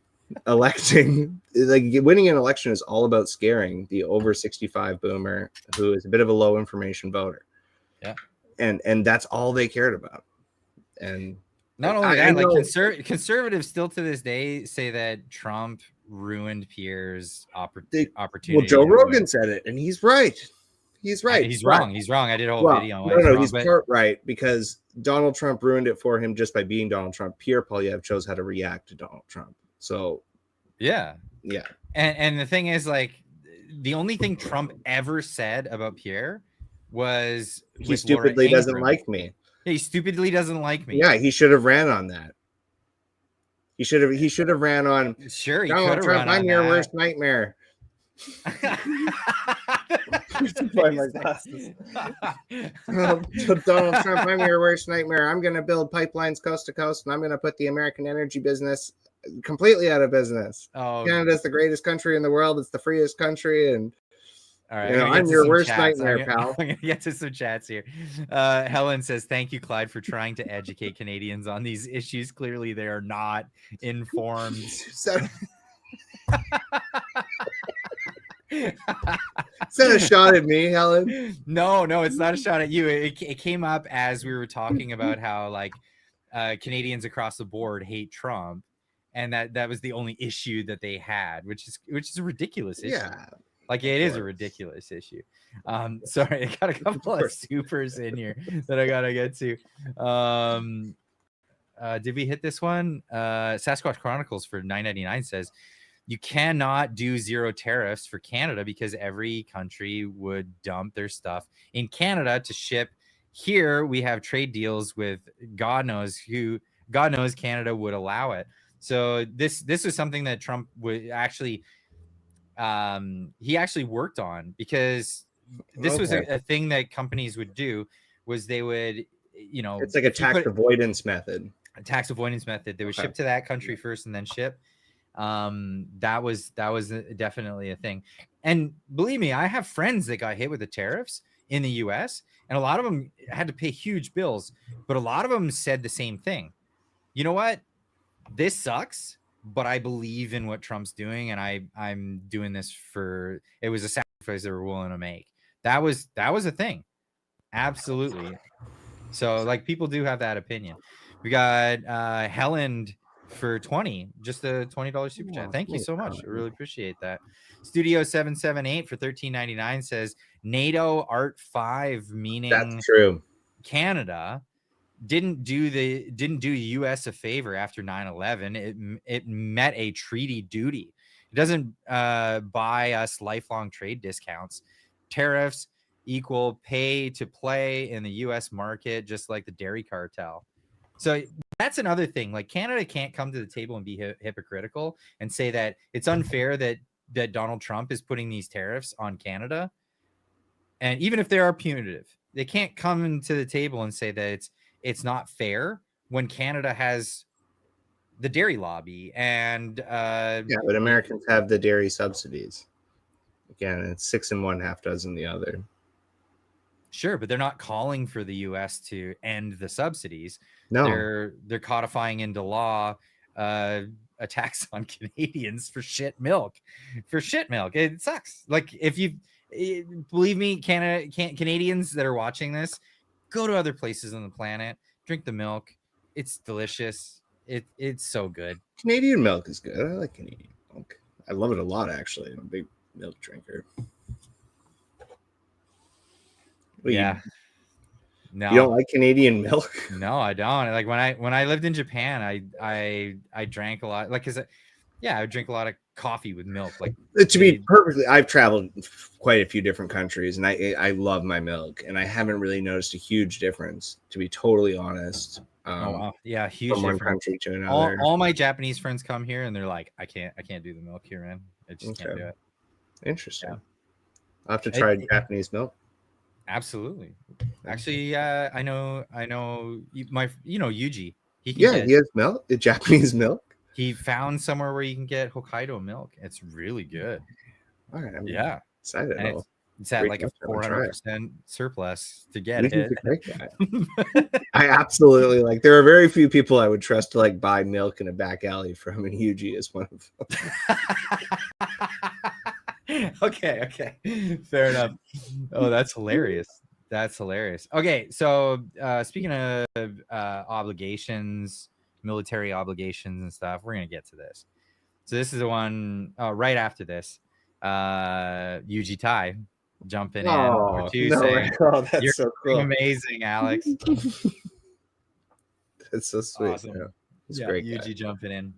electing, like, winning an election is all about scaring the over 65 boomer who is a bit of a low information voter. Yeah. And that's all they cared about. And not only that, like, conservatives still to this day say that Trump ruined Pierre's opportunity. Well, Joe Rogan said it, and he's right. He's right. He's wrong. He's wrong. I did a whole video. No, he's part right, because Donald Trump ruined it for him just by being Donald Trump. Pierre Poilievre chose how to react to Donald Trump. So, yeah. And the thing is, like, the only thing Trump ever said about Pierre was he stupidly doesn't like me. He stupidly doesn't like me. Yeah, he should have ran on that. He should have ran on. Sure, Donald Trump, I'm your worst nightmare. Find my glasses. Donald Trump, I'm your worst nightmare. I'm going to build pipelines coast to coast, and I'm going to put the American energy business completely out of business. Canada's the greatest country in the world. It's the freest country, and all right, I'm your worst nightmare, pal. I'm going to get to some chats here. Helen says, thank you, Clyde, for trying to educate Canadians on these issues. Clearly, they are not informed. Is that a shot at me, Helen? No, it's not a shot at you. It came up as we were talking about how, like, Canadians across the board hate Trump, and that was the only issue that they had, which is a ridiculous issue. Yeah. Like, it is a ridiculous issue. Sorry, I got a couple of supers in here that I gotta get to. Did we hit this one? Sasquatch Chronicles for $9.99 says, you cannot do zero tariffs for Canada because every country would dump their stuff in Canada to ship here. We have trade deals with God knows Canada would allow it. So this was something that Trump would actually he actually worked on, because this was a thing that companies would do, was they would, it's like a tax avoidance method. They would ship to that country first and then ship. That was definitely a thing. And believe me, I have friends that got hit with the tariffs in the US, and a lot of them had to pay huge bills, but a lot of them said the same thing. You know what? This sucks, but I believe in what Trump's doing, and I'm doing this for, it was a sacrifice they were willing to make. That was a thing. Absolutely. So like people do have that opinion. We got Helen for 20, just a $20 super chat. Thank you so much. I really appreciate that. Studio 778 for $13.99 says NATO Art 5, meaning That's true. Canada didn't do US a favor after 9/11. It met a treaty duty. It doesn't buy us lifelong trade discounts. Tariffs equal pay to play in the US market, just like the dairy cartel. So that's another thing. Like Canada can't come to the table and be hypocritical and say that it's unfair that Donald Trump is putting these tariffs on Canada. And even if they are punitive, they can't come into the table and say that it's not fair when Canada has the dairy lobby and but Americans have the dairy subsidies. Again, it's 6 in one, half dozen the other. Sure, but they're not calling for the U.S. to end the subsidies. No, they're codifying into law a tax on Canadians for shit milk. It sucks. Like if you believe me, Canadians that are watching this, go to other places on the planet, drink the milk. It's delicious. It's so good. Canadian milk is good. I like Canadian milk. I love it a lot, actually. I'm a big milk drinker. Well, yeah. No, you don't like Canadian milk? No, I don't. Like when I lived in Japan, I drank a lot. Like, I would drink a lot of coffee with milk. Like To be perfectly, I've traveled quite a few different countries, and I love my milk, and I haven't really noticed a huge difference, to be totally honest. Yeah, huge from one difference. country to another. All my Japanese friends come here and they're like, I can't do the milk here, man. I just can't do it. Interesting. Yeah. I'll have to try Japanese milk. Absolutely. Actually, I know Yuji. He has milk, Japanese milk. He found somewhere where you can get Hokkaido milk. It's really good. All right, I'm excited. And it's at like a 400% surplus to get it. I absolutely like. There are very few people I would trust to like buy milk in a back alley from, and Yuji is one of them. Okay, fair enough. Oh, that's hilarious. Okay, so speaking of obligations, military obligations and stuff, we're gonna get to this. So this is the one right after this. Yuji Tai jumping in or two saying, that's "You're so cool. Amazing, Alex." That's so sweet. Awesome. It's great. Yuji guy. Jumping in.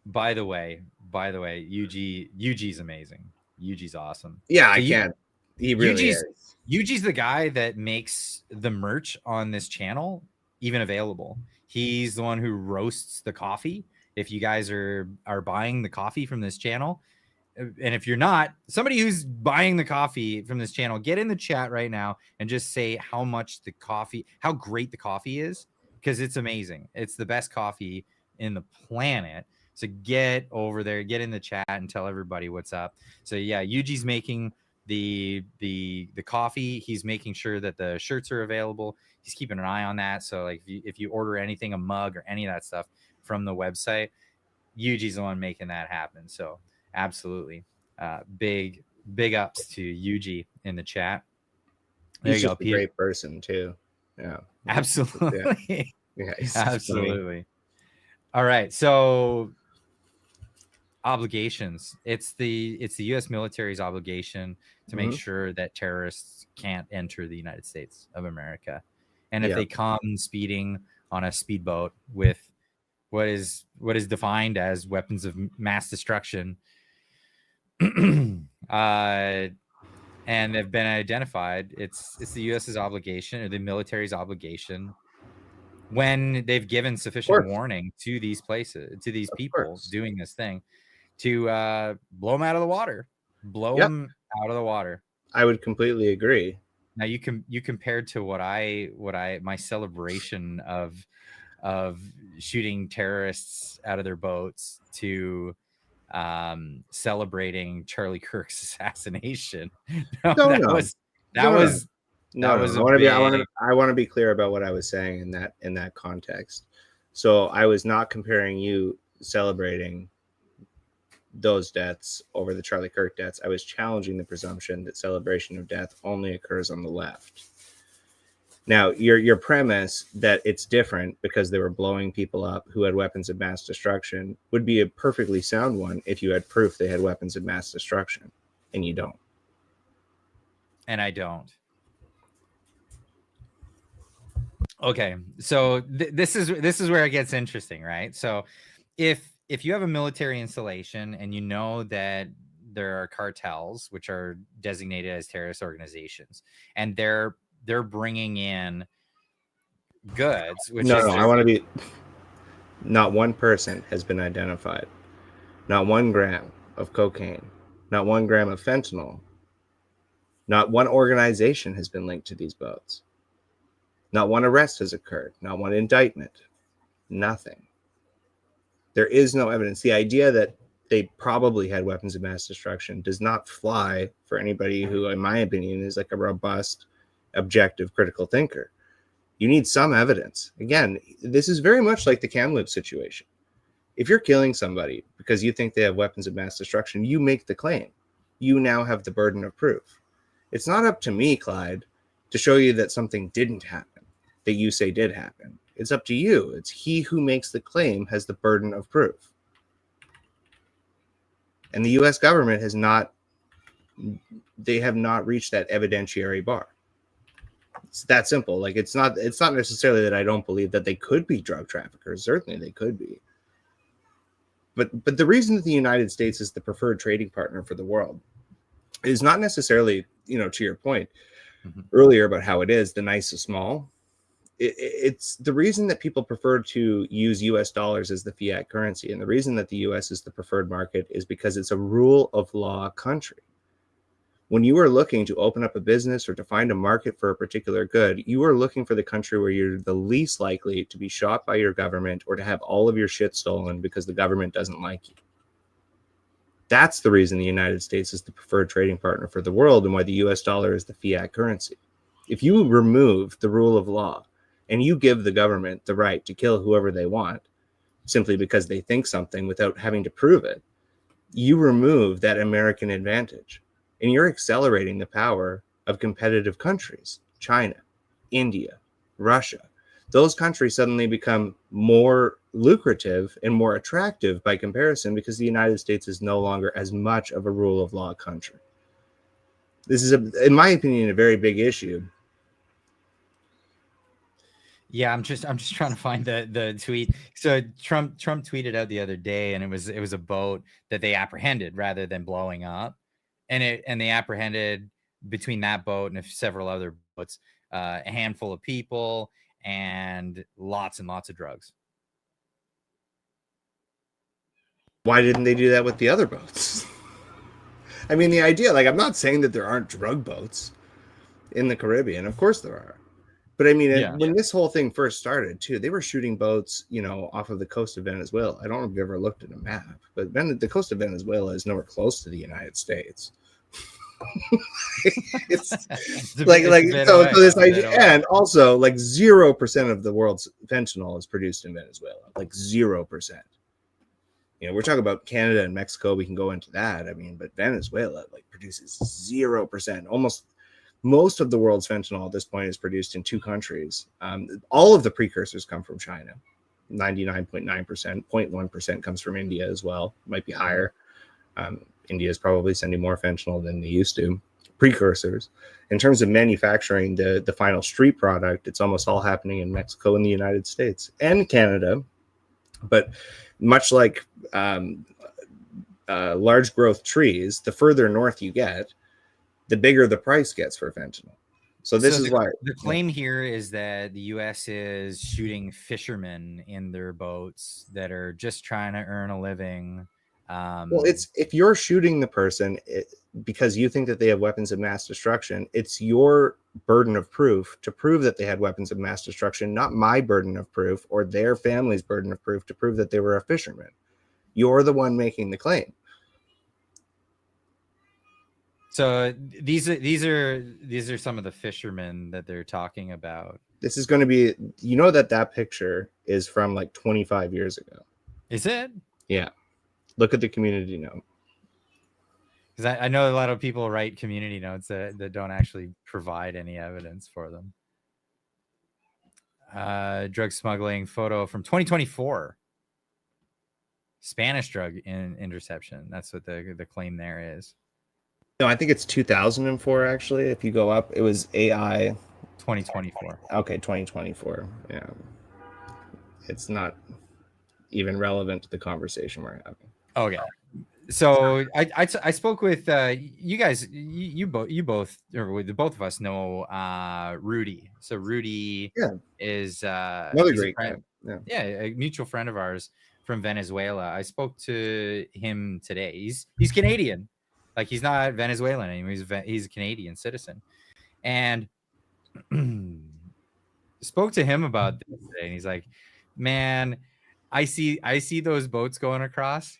By the way, Yuji's amazing. Yuji's awesome. Yeah, I can't. He really is. Yuji's the guy that makes the merch on this channel even available. He's the one who roasts the coffee. If you guys are buying the coffee from this channel, and if you're not, somebody who's buying the coffee from this channel, get in the chat right now and just say how great the coffee is, because it's amazing. It's the best coffee in the planet. So get over there, get in the chat and tell everybody what's up. So yeah, Yuji's making the coffee. He's making sure that the shirts are available. He's keeping an eye on that. So like if you order anything, a mug or any of that stuff from the website, Yuji's the one making that happen. So absolutely. Big ups to Yuji in the chat. There you go. He's a great person too. Yeah. Absolutely. Yeah, absolutely. All right. So obligations. It's the US military's obligation to make sure that terrorists can't enter the United States of America. And if they come speeding on a speedboat with what is defined as weapons of mass destruction, and they've been identified, it's the US's obligation, or the military's obligation, when they've given sufficient warning to these places, to these people doing this thing, to blow them out of the water. Them out of the water. I would completely agree. Now you compared to what my celebration of shooting terrorists out of their boats to celebrating Charlie Kirk's assassination. I want to be clear about what I was saying in that context. So I was not comparing you celebrating those deaths over the Charlie Kirk deaths. I was challenging the presumption that celebration of death only occurs on the left. Now, your premise that it's different because they were blowing people up who had weapons of mass destruction would be a perfectly sound one if you had proof they had weapons of mass destruction, and you don't. And I don't. Okay, so this is where it gets interesting, right? So if you have a military installation and you know that there are cartels which are designated as terrorist organizations, and they're bringing in goods, which is No, I want to be. Not one person has been identified. Not 1 gram of cocaine. Not 1 gram of fentanyl. Not one organization has been linked to these boats. Not one arrest has occurred. Not one indictment. Nothing. There is no evidence. The idea that they probably had weapons of mass destruction does not fly for anybody who, in my opinion, is like a robust, objective, critical thinker. You need some evidence. Again, this is very much like the Kamloops situation. If you're killing somebody because you think they have weapons of mass destruction, you make the claim. You now have the burden of proof. It's not up to me, Clyde, to show you that something didn't happen, that you say did happen. It's up to you. It's he who makes the claim has the burden of proof. And the US government has not, they have not reached that evidentiary bar. It's that simple. Like it's not necessarily that I don't believe that they could be drug traffickers. Certainly they could be. But the reason that the United States is the preferred trading partner for the world is not necessarily, to your point earlier about how it is the nice is small. It's the reason that people prefer to use US dollars as the fiat currency. And the reason that the US is the preferred market is because it's a rule of law country. When you are looking to open up a business or to find a market for a particular good, you are looking for the country where you're the least likely to be shot by your government or to have all of your shit stolen because the government doesn't like you. That's the reason the United States is the preferred trading partner for the world and why the US dollar is the fiat currency. If you remove the rule of law and you give the government the right to kill whoever they want simply because they think something without having to prove it, you remove that American advantage. And you're accelerating the power of competitive countries, China, India, Russia. Those countries suddenly become more lucrative and more attractive by comparison because the United States is no longer as much of a rule of law country. This is, in my opinion, a very big issue. Yeah, I'm just trying to find the tweet. So Trump tweeted out the other day, and it was a boat that they apprehended rather than blowing up, and they apprehended between that boat and several other boats, a handful of people and lots of drugs. Why didn't they do that with the other boats? I mean, the idea, like, I'm not saying that there aren't drug boats in the Caribbean. Of course there are. But I mean, when this whole thing first started, too, they were shooting boats, off of the coast of Venezuela. I don't know if you've ever looked at a map, but the coast of Venezuela is nowhere close to the United States. It's so this idea, and also like 0% of the world's fentanyl is produced in Venezuela, like 0%. We're talking about Canada and Mexico. We can go into that. I mean, but Venezuela produces 0%. Almost most of the world's fentanyl at this point is produced in 2 countries. All of the precursors come from China, 99.9%. 0.1% comes from India as well. Might be higher. India is probably sending more fentanyl than they used to. Precursors. In terms of manufacturing the final street product, it's almost all happening in Mexico and the United States and Canada. But much like large growth trees, the further north you get, the bigger the price gets for fentanyl. So this is why the claim here is that the U.S. is shooting fishermen in their boats that are just trying to earn a living. Well, it's if you're shooting the person because you think that they have weapons of mass destruction, it's your burden of proof to prove that they had weapons of mass destruction, not my burden of proof or their family's burden of proof to prove that they were a fisherman. You're the one making the claim. So these are some of the fishermen that they're talking about. This is going to be, that picture is from like 25 years ago. Is it? Yeah. Look at the community note. Because I know a lot of people write community notes that don't actually provide any evidence for them. Drug smuggling photo from 2024. Spanish drug interception. That's what the claim there is. No, I think it's 2004 actually. If you go up, it was AI 2024. Okay, 2024. Yeah. It's not even relevant to the conversation we're having. Okay. So I spoke with you guys. You both or the both of us know Rudy. So Rudy is another he's great a friend, guy. yeah, a mutual friend of ours from Venezuela. I spoke to him today. He's Canadian, like he's not Venezuelan anymore. He's a Canadian citizen, and spoke to him about this today, and he's like, "Man, I see those boats going across."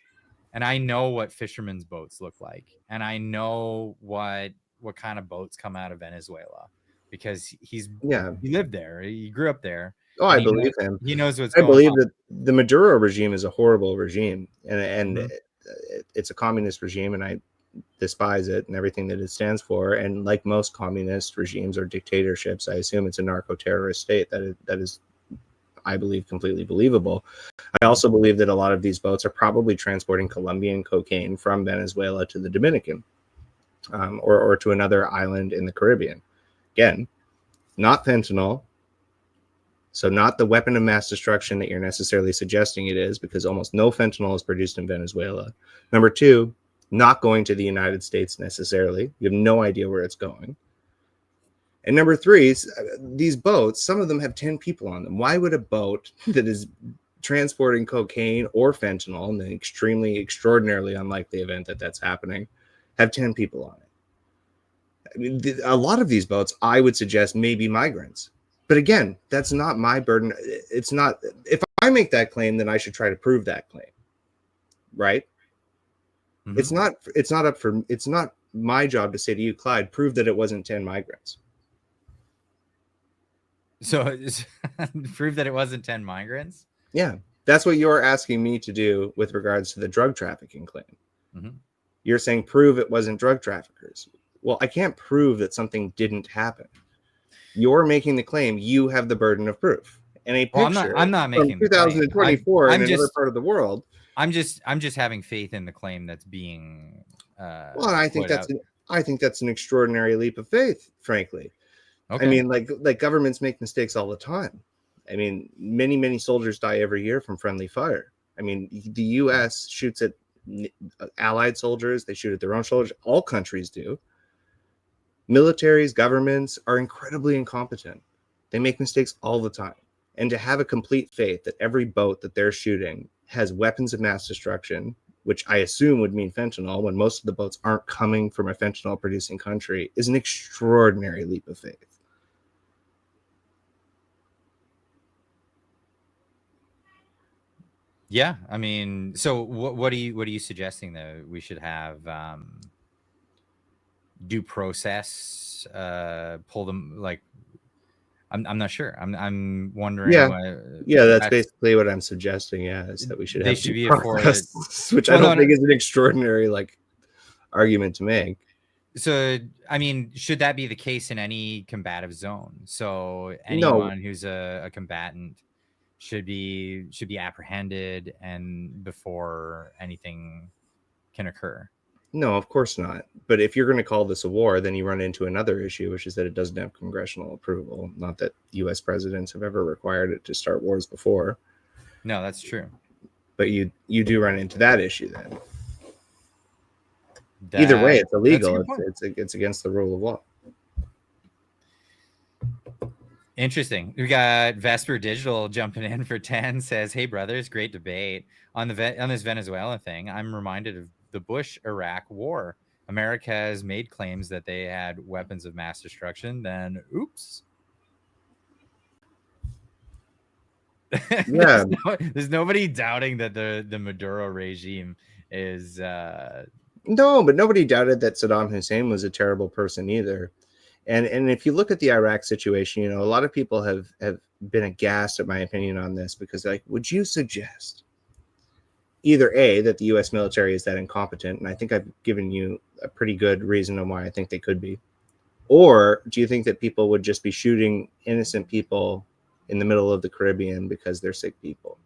And I know what fishermen's boats look like, and I know what kind of boats come out of Venezuela because he lived there, he grew up there. Oh, I believe him. He knows what's I going believe on. that the Maduro regime is a horrible regime, and Mhm. it's a communist regime, and I despise it and everything that it stands for. And like most communist regimes or dictatorships, I assume it's a narco-terrorist state. That is, I believe, completely believable. I also believe that a lot of these boats are probably transporting Colombian cocaine from Venezuela to the Dominican, or to another island in the Caribbean. Again, not fentanyl, so not the weapon of mass destruction that you're necessarily suggesting it is, because almost no fentanyl is produced in Venezuela. Number two, not going to the United States necessarily. You have no idea where it's going. And number three, these boats, some of them have 10 people on them. Why would a boat that is transporting cocaine or fentanyl, in the extremely, extraordinarily unlikely event that that's happening, have 10 people on it? I mean, a lot of these boats, I would suggest, may be migrants. But again, that's not my burden. It's not. If I make that claim, then I should try to prove that claim, right? Mm-hmm. It's not my job to say to you, Clyde, prove that it wasn't 10 migrants. So prove that it wasn't 10 migrants? Yeah, that's what you're asking me to do with regards to the drug trafficking claim. Mm-hmm. You're saying prove it wasn't drug traffickers. Well, I can't prove that something didn't happen. You're making the claim. You have the burden of proof. And a picture I'm not making from 2024 in another part of the world. I'm just having faith in the claim that's being well, I think that's an extraordinary leap of faith, frankly. Okay. I mean, like governments make mistakes all the time. I mean, many soldiers die every year from friendly fire. I mean, the U.S. shoots at allied soldiers. They shoot at their own soldiers. All countries do. Militaries, governments are incredibly incompetent. They make mistakes all the time. And to have a complete faith that every boat that they're shooting has weapons of mass destruction, which I assume would mean fentanyl, when most of the boats aren't coming from a fentanyl-producing country, is an extraordinary leap of faith. Yeah, I mean, so what are you suggesting though? We should have due process, pull them, like I'm not sure. I'm wondering. Yeah, that's basically what I'm suggesting. Yeah, is that we should have should be afforded, which I don't think is an extraordinary argument to make. So, I mean, should that be the case in any combative zone? So anyone who's a combatant should be apprehended and before anything can occur. No, of course not. But if you're going to call this a war, then you run into another issue, which is that it doesn't have congressional approval. Not that U.S. presidents have ever required it to start wars before. No, that's true. But you do run into that issue then. Either way, it's illegal. It's against the rule of law. Interesting. We got Vesper Digital jumping in for 10, says, "Hey brothers, great debate on this Venezuela thing. I'm reminded of the Bush-Iraq war. America has made claims that they had weapons of mass destruction. Then, oops." Yeah, there's nobody doubting that the Maduro regime is. No, but nobody doubted that Saddam Hussein was a terrible person either. And if you look at the Iraq situation, a lot of people have been aghast at my opinion on this, because would you suggest either A, that the U.S. military is that incompetent, and I think I've given you a pretty good reason on why I think they could be, or do you think that people would just be shooting innocent people in the middle of the Caribbean because they're sick people.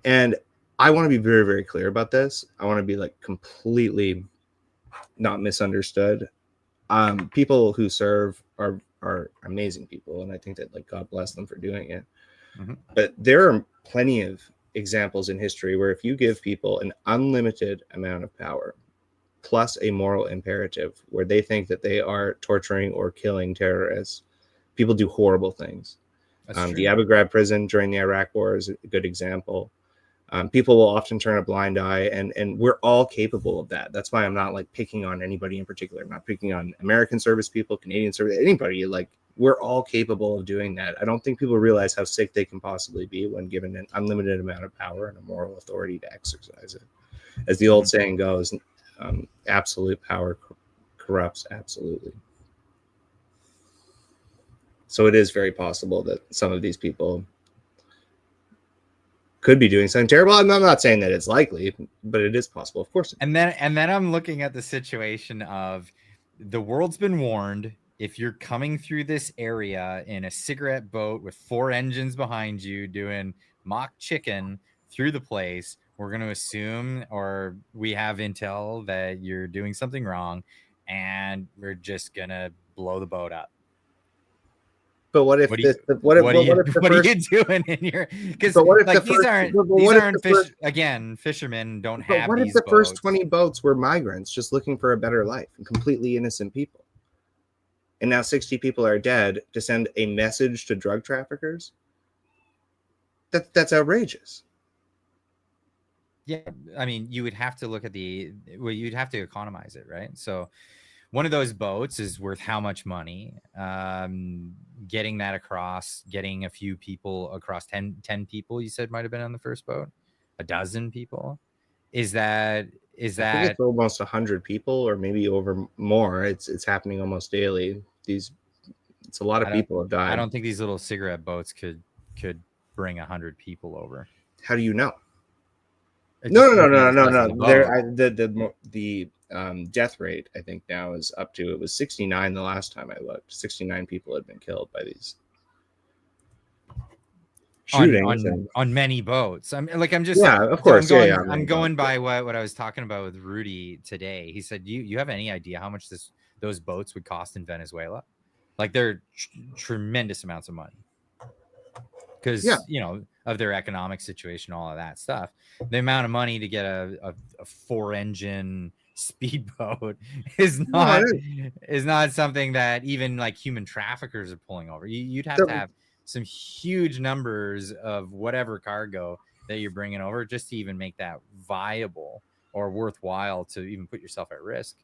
And I want to be very, very clear about this. I want to be like completely not misunderstood. People who serve are amazing people, and I think that like God bless them for doing it. Mm-hmm. But there are plenty of examples in history where if you give people an unlimited amount of power plus a moral imperative where they think that they are torturing or killing terrorists, people do horrible things. The Abu Ghraib prison during the Iraq War is a good example. People will often turn a blind eye, and we're all capable of that. That's why I'm not like picking on anybody in particular. I'm not picking on American service people, Canadian service, anybody. Like, we're all capable of doing that. I don't think people realize how sick they can possibly be when given an unlimited amount of power and a moral authority to exercise it. As the old saying goes, absolute power corrupts absolutely. So it is very possible that some of these people could be doing something terrible. I'm not saying that it's likely, but it is possible, of course. And then I'm looking at the situation of the world's been warned. If you're coming through this area in a cigarette boat with 4 engines behind you doing mock chicken through the place, we're going to assume, or we have intel that you're doing something wrong, and we're just going to blow the boat up. But what if what are you doing in your? Because like these aren't fishermen don't have. What if the first 20 boats were migrants just looking for a better life and completely innocent people? And now 60 people are dead to send a message to drug traffickers? That's outrageous. Yeah, I mean, you would have to look at you'd have to economize it, right? So one of those boats is worth how much money? Getting that across, getting a few people across, 10 people you said might have been on the first boat, a dozen people. Is that I think it's almost 100 people, or maybe over more. It's happening almost daily. It's a lot of people have died. I don't think these little cigarette boats could bring 100 people over. How do you know? No. The death rate, I think now is up to, it was 69 the last time I looked. 69 people had been killed by these shootings on many boats. I'm going by what I was talking about with Rudy today. He said, you have any idea how much those boats would cost in Venezuela? Like, they're tremendous amounts of money. Because of their economic situation, all of that stuff. The amount of money to get a 4-engine speedboat is not something that even like human traffickers are pulling over. You'd have to have some huge numbers of whatever cargo that you're bringing over just to even make that viable or worthwhile to even put yourself at risk.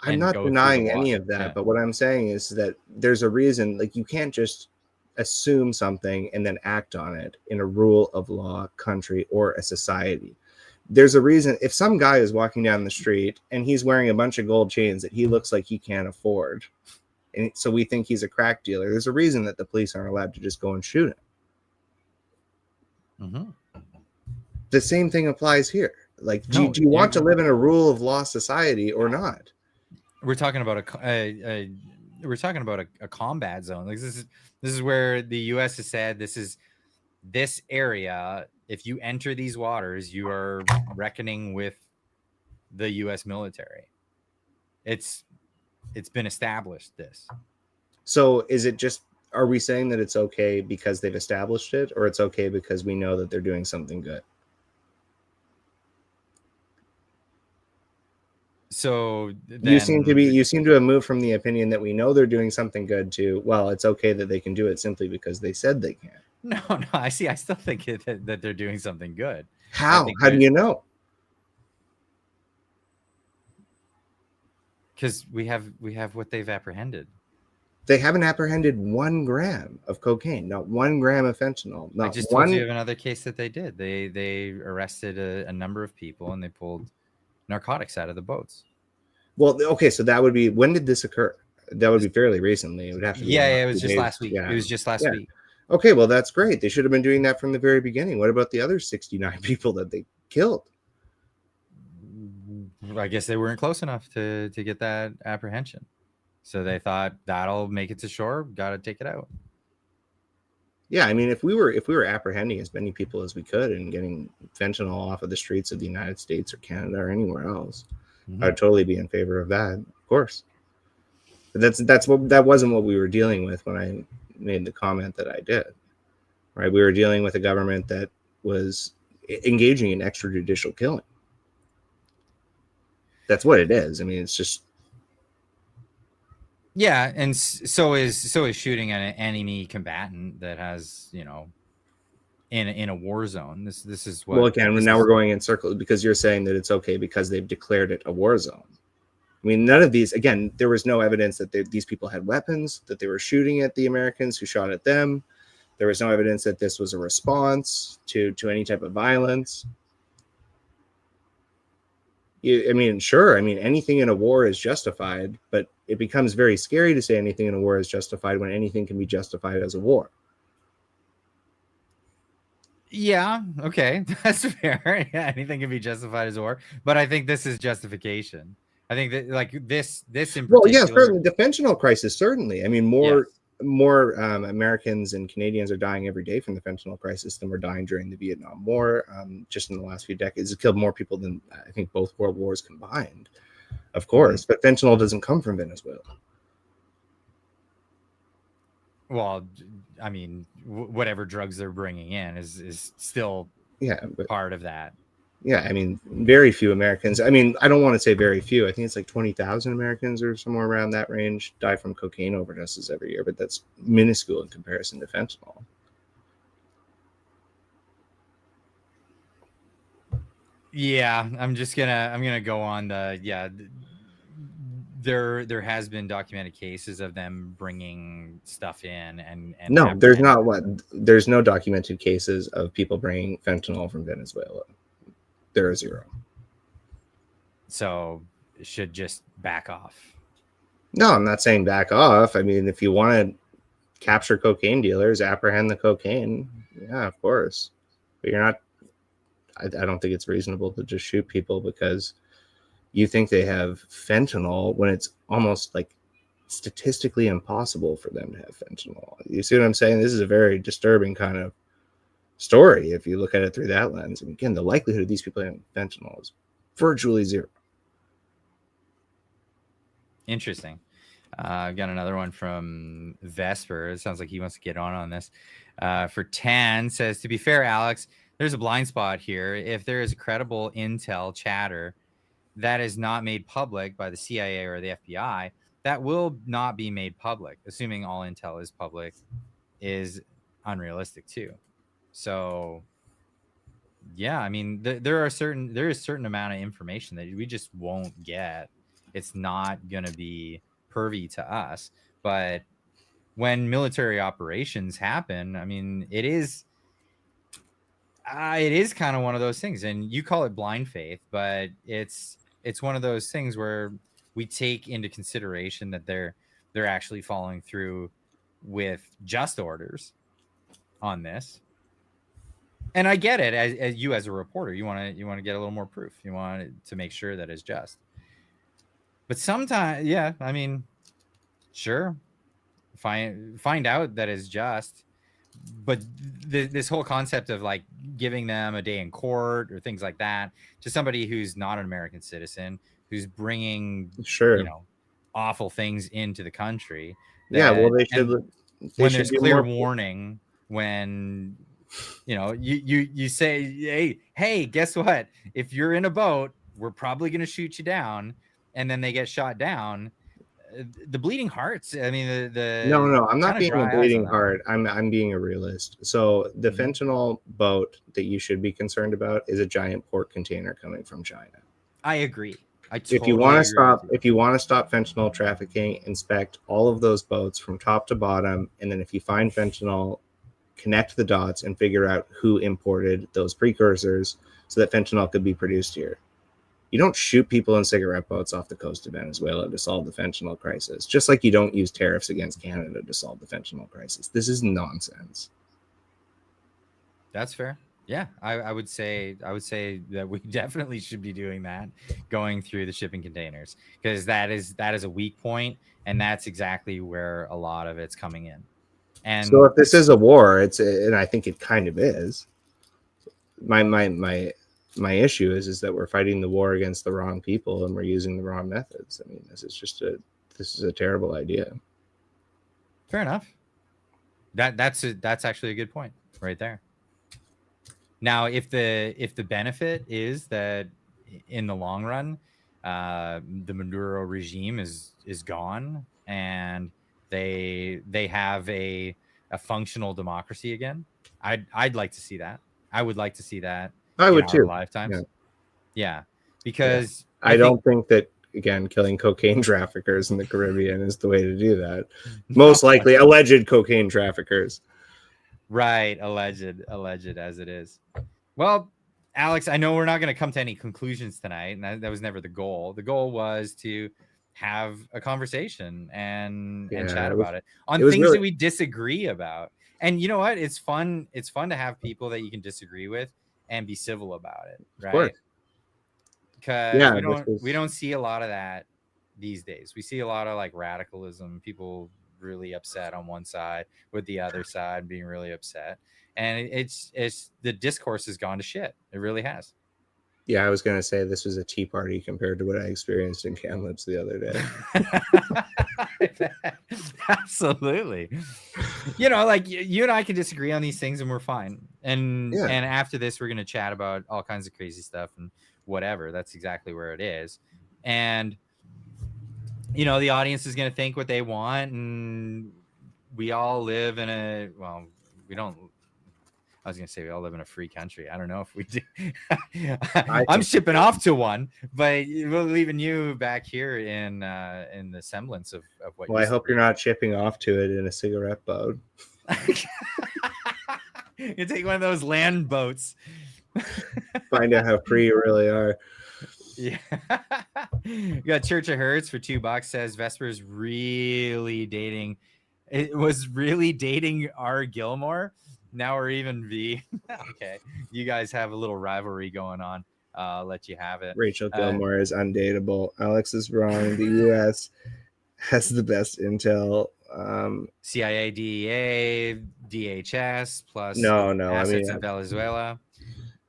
I'm not denying any of that, but what I'm saying is that there's a reason. Like, you can't just assume something and then act on it in a rule of law country or a society. There's a reason. If some guy is walking down the street and he's wearing a bunch of gold chains that he looks like he can't afford, and so we think he's a crack dealer, there's a reason that the police aren't allowed to just go and shoot him. Mm-hmm. The same thing applies here. Like, do you want to live in a rule of law society or not? We're talking about a combat zone. Like, this is where the U.S. has said this area. If you enter these waters, you are reckoning with the U.S. military. It's been established. This. So is it just? Are we saying that it's okay because they've established it, or it's okay because we know that they're doing something good? So then, you seem to have moved from the opinion that we know they're doing something good to, well, it's okay that they can do it simply because they said they can. No, I still think that they're doing something good. How do you know? Because we have what they've apprehended. They haven't apprehended 1 gram of cocaine, not 1 gram of fentanyl. I just told you of another case that they did. They arrested a number of people and they pulled narcotics out of the boats. Well, okay, so that would be, when did this occur? That would be fairly recently. It would have to be. It was just last week. Yeah. It was just last week. Okay, well, that's great. They should have been doing that from the very beginning. What about the other 69 people that they killed? I guess they weren't close enough to get that apprehension. So they thought, that'll make it to shore. Got to take it out. Yeah, I mean, if we were apprehending as many people as we could and getting fentanyl off of the streets of the United States or Canada or anywhere else, I would totally be in favor of that, of course. But that wasn't what we were dealing with when I made the comment that I did. Right? We were dealing with a government that was engaging in extrajudicial killing. That's what it is. I mean, it's just Yeah, and so is shooting an enemy combatant that has, you know, in a war zone. This is what. Well, again, now we're going in circles because you're saying that it's okay because they've declared it a war zone. I mean, none of these. Again, there was no evidence that these people had weapons, that they were shooting at the Americans who shot at them. There was no evidence that this was a response to any type of violence. I mean, sure. I mean, anything in a war is justified, but it becomes very scary to say anything in a war is justified when anything can be justified as a war. Yeah, okay, that's fair. Yeah, anything can be justified as a war, but I think this is justification. I think that like this in Well, yeah, particular. certainly the fentanyl crisis. Certainly, I mean, more Americans and Canadians are dying every day from the fentanyl crisis than were dying during the Vietnam War. Just in the last few decades, it's killed more people than I think both world wars combined. Of course, but fentanyl doesn't come from Venezuela. Well, I mean, whatever drugs they're bringing in is still part of that. Yeah, I mean, very few Americans. I mean, I don't want to say very few. I think it's like 20,000 Americans or somewhere around that range die from cocaine overdoses every year, but that's minuscule in comparison to fentanyl. Yeah, I'm gonna go on the There has been documented cases of them bringing stuff in and no, there's not there's no documented cases of people bringing fentanyl from Venezuela. There are zero. So it should just back off. No, I'm not saying back off. I mean, if you want to capture cocaine dealers, apprehend the cocaine, yeah, of course. But you're not. I don't think it's reasonable to just shoot people because you think they have fentanyl when it's almost like statistically impossible for them to have fentanyl. You see what I'm saying? This is a very disturbing kind of story if you look at it through that lens. And again, the likelihood of these people having fentanyl is virtually zero. Interesting. I've got another one from Vesper. It sounds like he wants to get on this. For Tan says, to be fair, Alex, there's a blind spot here. If there is credible intel chatter that is not made public by the CIA or the FBI, that will not be made public. Assuming all intel is public is unrealistic too. So yeah, I mean, there is a certain amount of information that we just won't get. It's not going to be pervy to us. But when military operations happen, I mean, it is kind of one of those things. And you call it blind faith, but it's one of those things where we take into consideration that they're actually following through with just orders on this. And I get it, as you as a reporter, you want to get a little more proof. You want to make sure that it's just. But sometimes, yeah, I mean, sure, find out that it's just. But this whole concept of like giving them a day in court or things like that to somebody who's not an American citizen, who's bringing awful things into the country. Yeah, well, they should. When there's clear warning, when you say, hey, guess what? If you're in a boat, we're probably going to shoot you down, and then they get shot down. The bleeding hearts. I mean, no, I'm not being a bleeding heart. I'm being a realist. So the fentanyl boat that you should be concerned about is a giant pork container coming from China. I agree. If you want to stop fentanyl trafficking, inspect all of those boats from top to bottom, and then if you find fentanyl, connect the dots and figure out who imported those precursors so that fentanyl could be produced here. You don't shoot people in cigarette boats off the coast of Venezuela to solve the fentanyl crisis, just like you don't use tariffs against Canada to solve the fentanyl crisis. This is nonsense. That's fair. Yeah, I would say that we definitely should be doing that, going through the shipping containers, because that is a weak point, and that's exactly where a lot of it's coming in. And so if this is a war, and I think it kind of is. My issue is that we're fighting the war against the wrong people and we're using the wrong methods. I mean, this is a terrible idea. fair enough. That's actually a good point right there. Now, if the benefit is that in the long run, the Maduro regime is gone and they have a functional democracy again, I'd like to see that. I would like to see that I in would our too. lifetimes. Yeah, Because I don't think that, again, killing cocaine traffickers in the Caribbean is the way to do that. Most likely alleged cocaine traffickers. Right, alleged as it is. Well, Alex, I know we're not going to come to any conclusions tonight, and that was never the goal. The goal was to have a conversation and chat about it on things really... that we disagree about. And you know what? It's fun. It's fun to have people that you can disagree with and be civil about it, right? Because we don't see a lot of that these days. We see a lot of like radicalism, people really upset on one side with the other side being really upset, and it's the discourse has gone to shit. It really has. Yeah, I was going to say this was a tea party compared to what I experienced in Kamloops the other day. Absolutely. You know, like you and I can disagree on these things and we're fine. And after this, we're going to chat about all kinds of crazy stuff and whatever. That's exactly where it is. And, you know, the audience is going to think what they want. And we all live in a, well, we don't. I was going to say we all live in a free country. I don't know if we do. I'm shipping off to one, but we're leaving you back here in the semblance of what. Well, I hope you're not shipping off to it in a cigarette boat. You take one of those land boats. Find out how free you really are. Yeah. You got Church of Hertz for $2. Says Vesper's really dating. It was really dating R. Gilmore. Now we're even V. Okay, you guys have a little rivalry going on. I'll let you have it. Rachel Gilmore is undateable. Alex is wrong. The U.S. has the best intel. CIA, DEA, DHS, plus assets in Venezuela.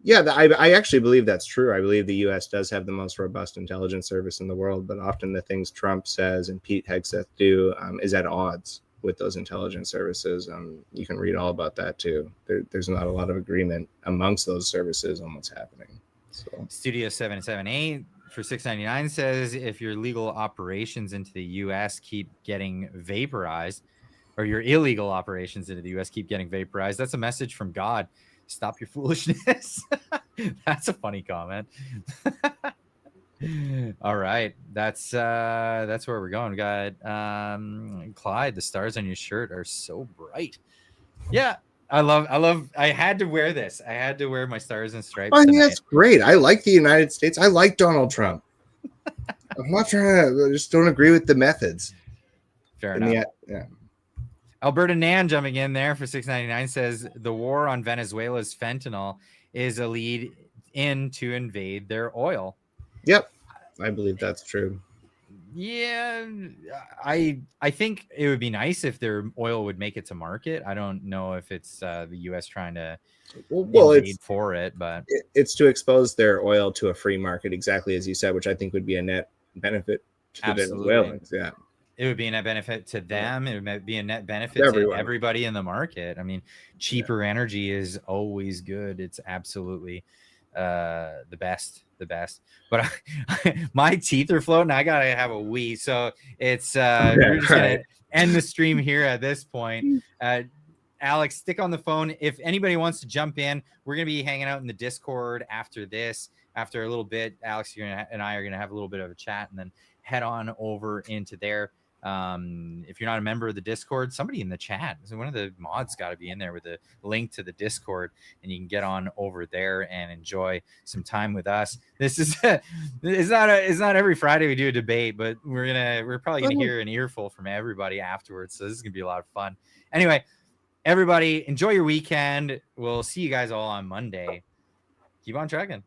Yeah, I actually believe that's true. I believe the U.S. does have the most robust intelligence service in the world, but often the things Trump says and Pete Hegseth do is at odds with those intelligence services. You can read all about that too. There's not a lot of agreement amongst those services on what's happening. So. Studio 778 for $6.99 says if your legal operations into the U.S. keep getting vaporized, or your illegal operations into the U.S. keep getting vaporized, that's a message from God. Stop your foolishness. That's a funny comment. All right, that's where we're going. We got Clyde. The stars on your shirt are so bright. Yeah, I had to wear this. I had to wear my stars and stripes. I think that's great. I like the United States. I like Donald Trump. I'm not trying to. I just don't agree with the methods. Fair enough. Alberta Nan jumping in there for $6.99 says the war on Venezuela's fentanyl is a lead in to invade their oil. Yep, I believe that's true. Yeah, I think it would be nice if their oil would make it to market. I don't know if it's the U.S. trying to invade for it, but it's to expose their oil to a free market, exactly as you said, which I think would be a net benefit to the Venezuelans. Yeah. It would be a net benefit to them. It would be a net benefit to everybody in the market. I mean, cheaper energy is always good. It's absolutely the best. But my teeth are floating. I gotta have a wee. So it's we're just gonna end the stream here at this point. Alex, stick on the phone. If anybody wants to jump in, we're gonna be hanging out in the Discord after this. After a little bit, Alex, and I are gonna have a little bit of a chat, and then head on over into there. If you're not a member of the Discord, somebody in the chat, so one of the mods got to be in there with a link to the Discord, and you can get on over there and enjoy some time with us. This is it's not every Friday we do a debate, but we're probably gonna hear an earful from everybody afterwards. So this is gonna be a lot of fun. Anyway, everybody, enjoy your weekend. We'll see you guys all on Monday. Keep on trucking.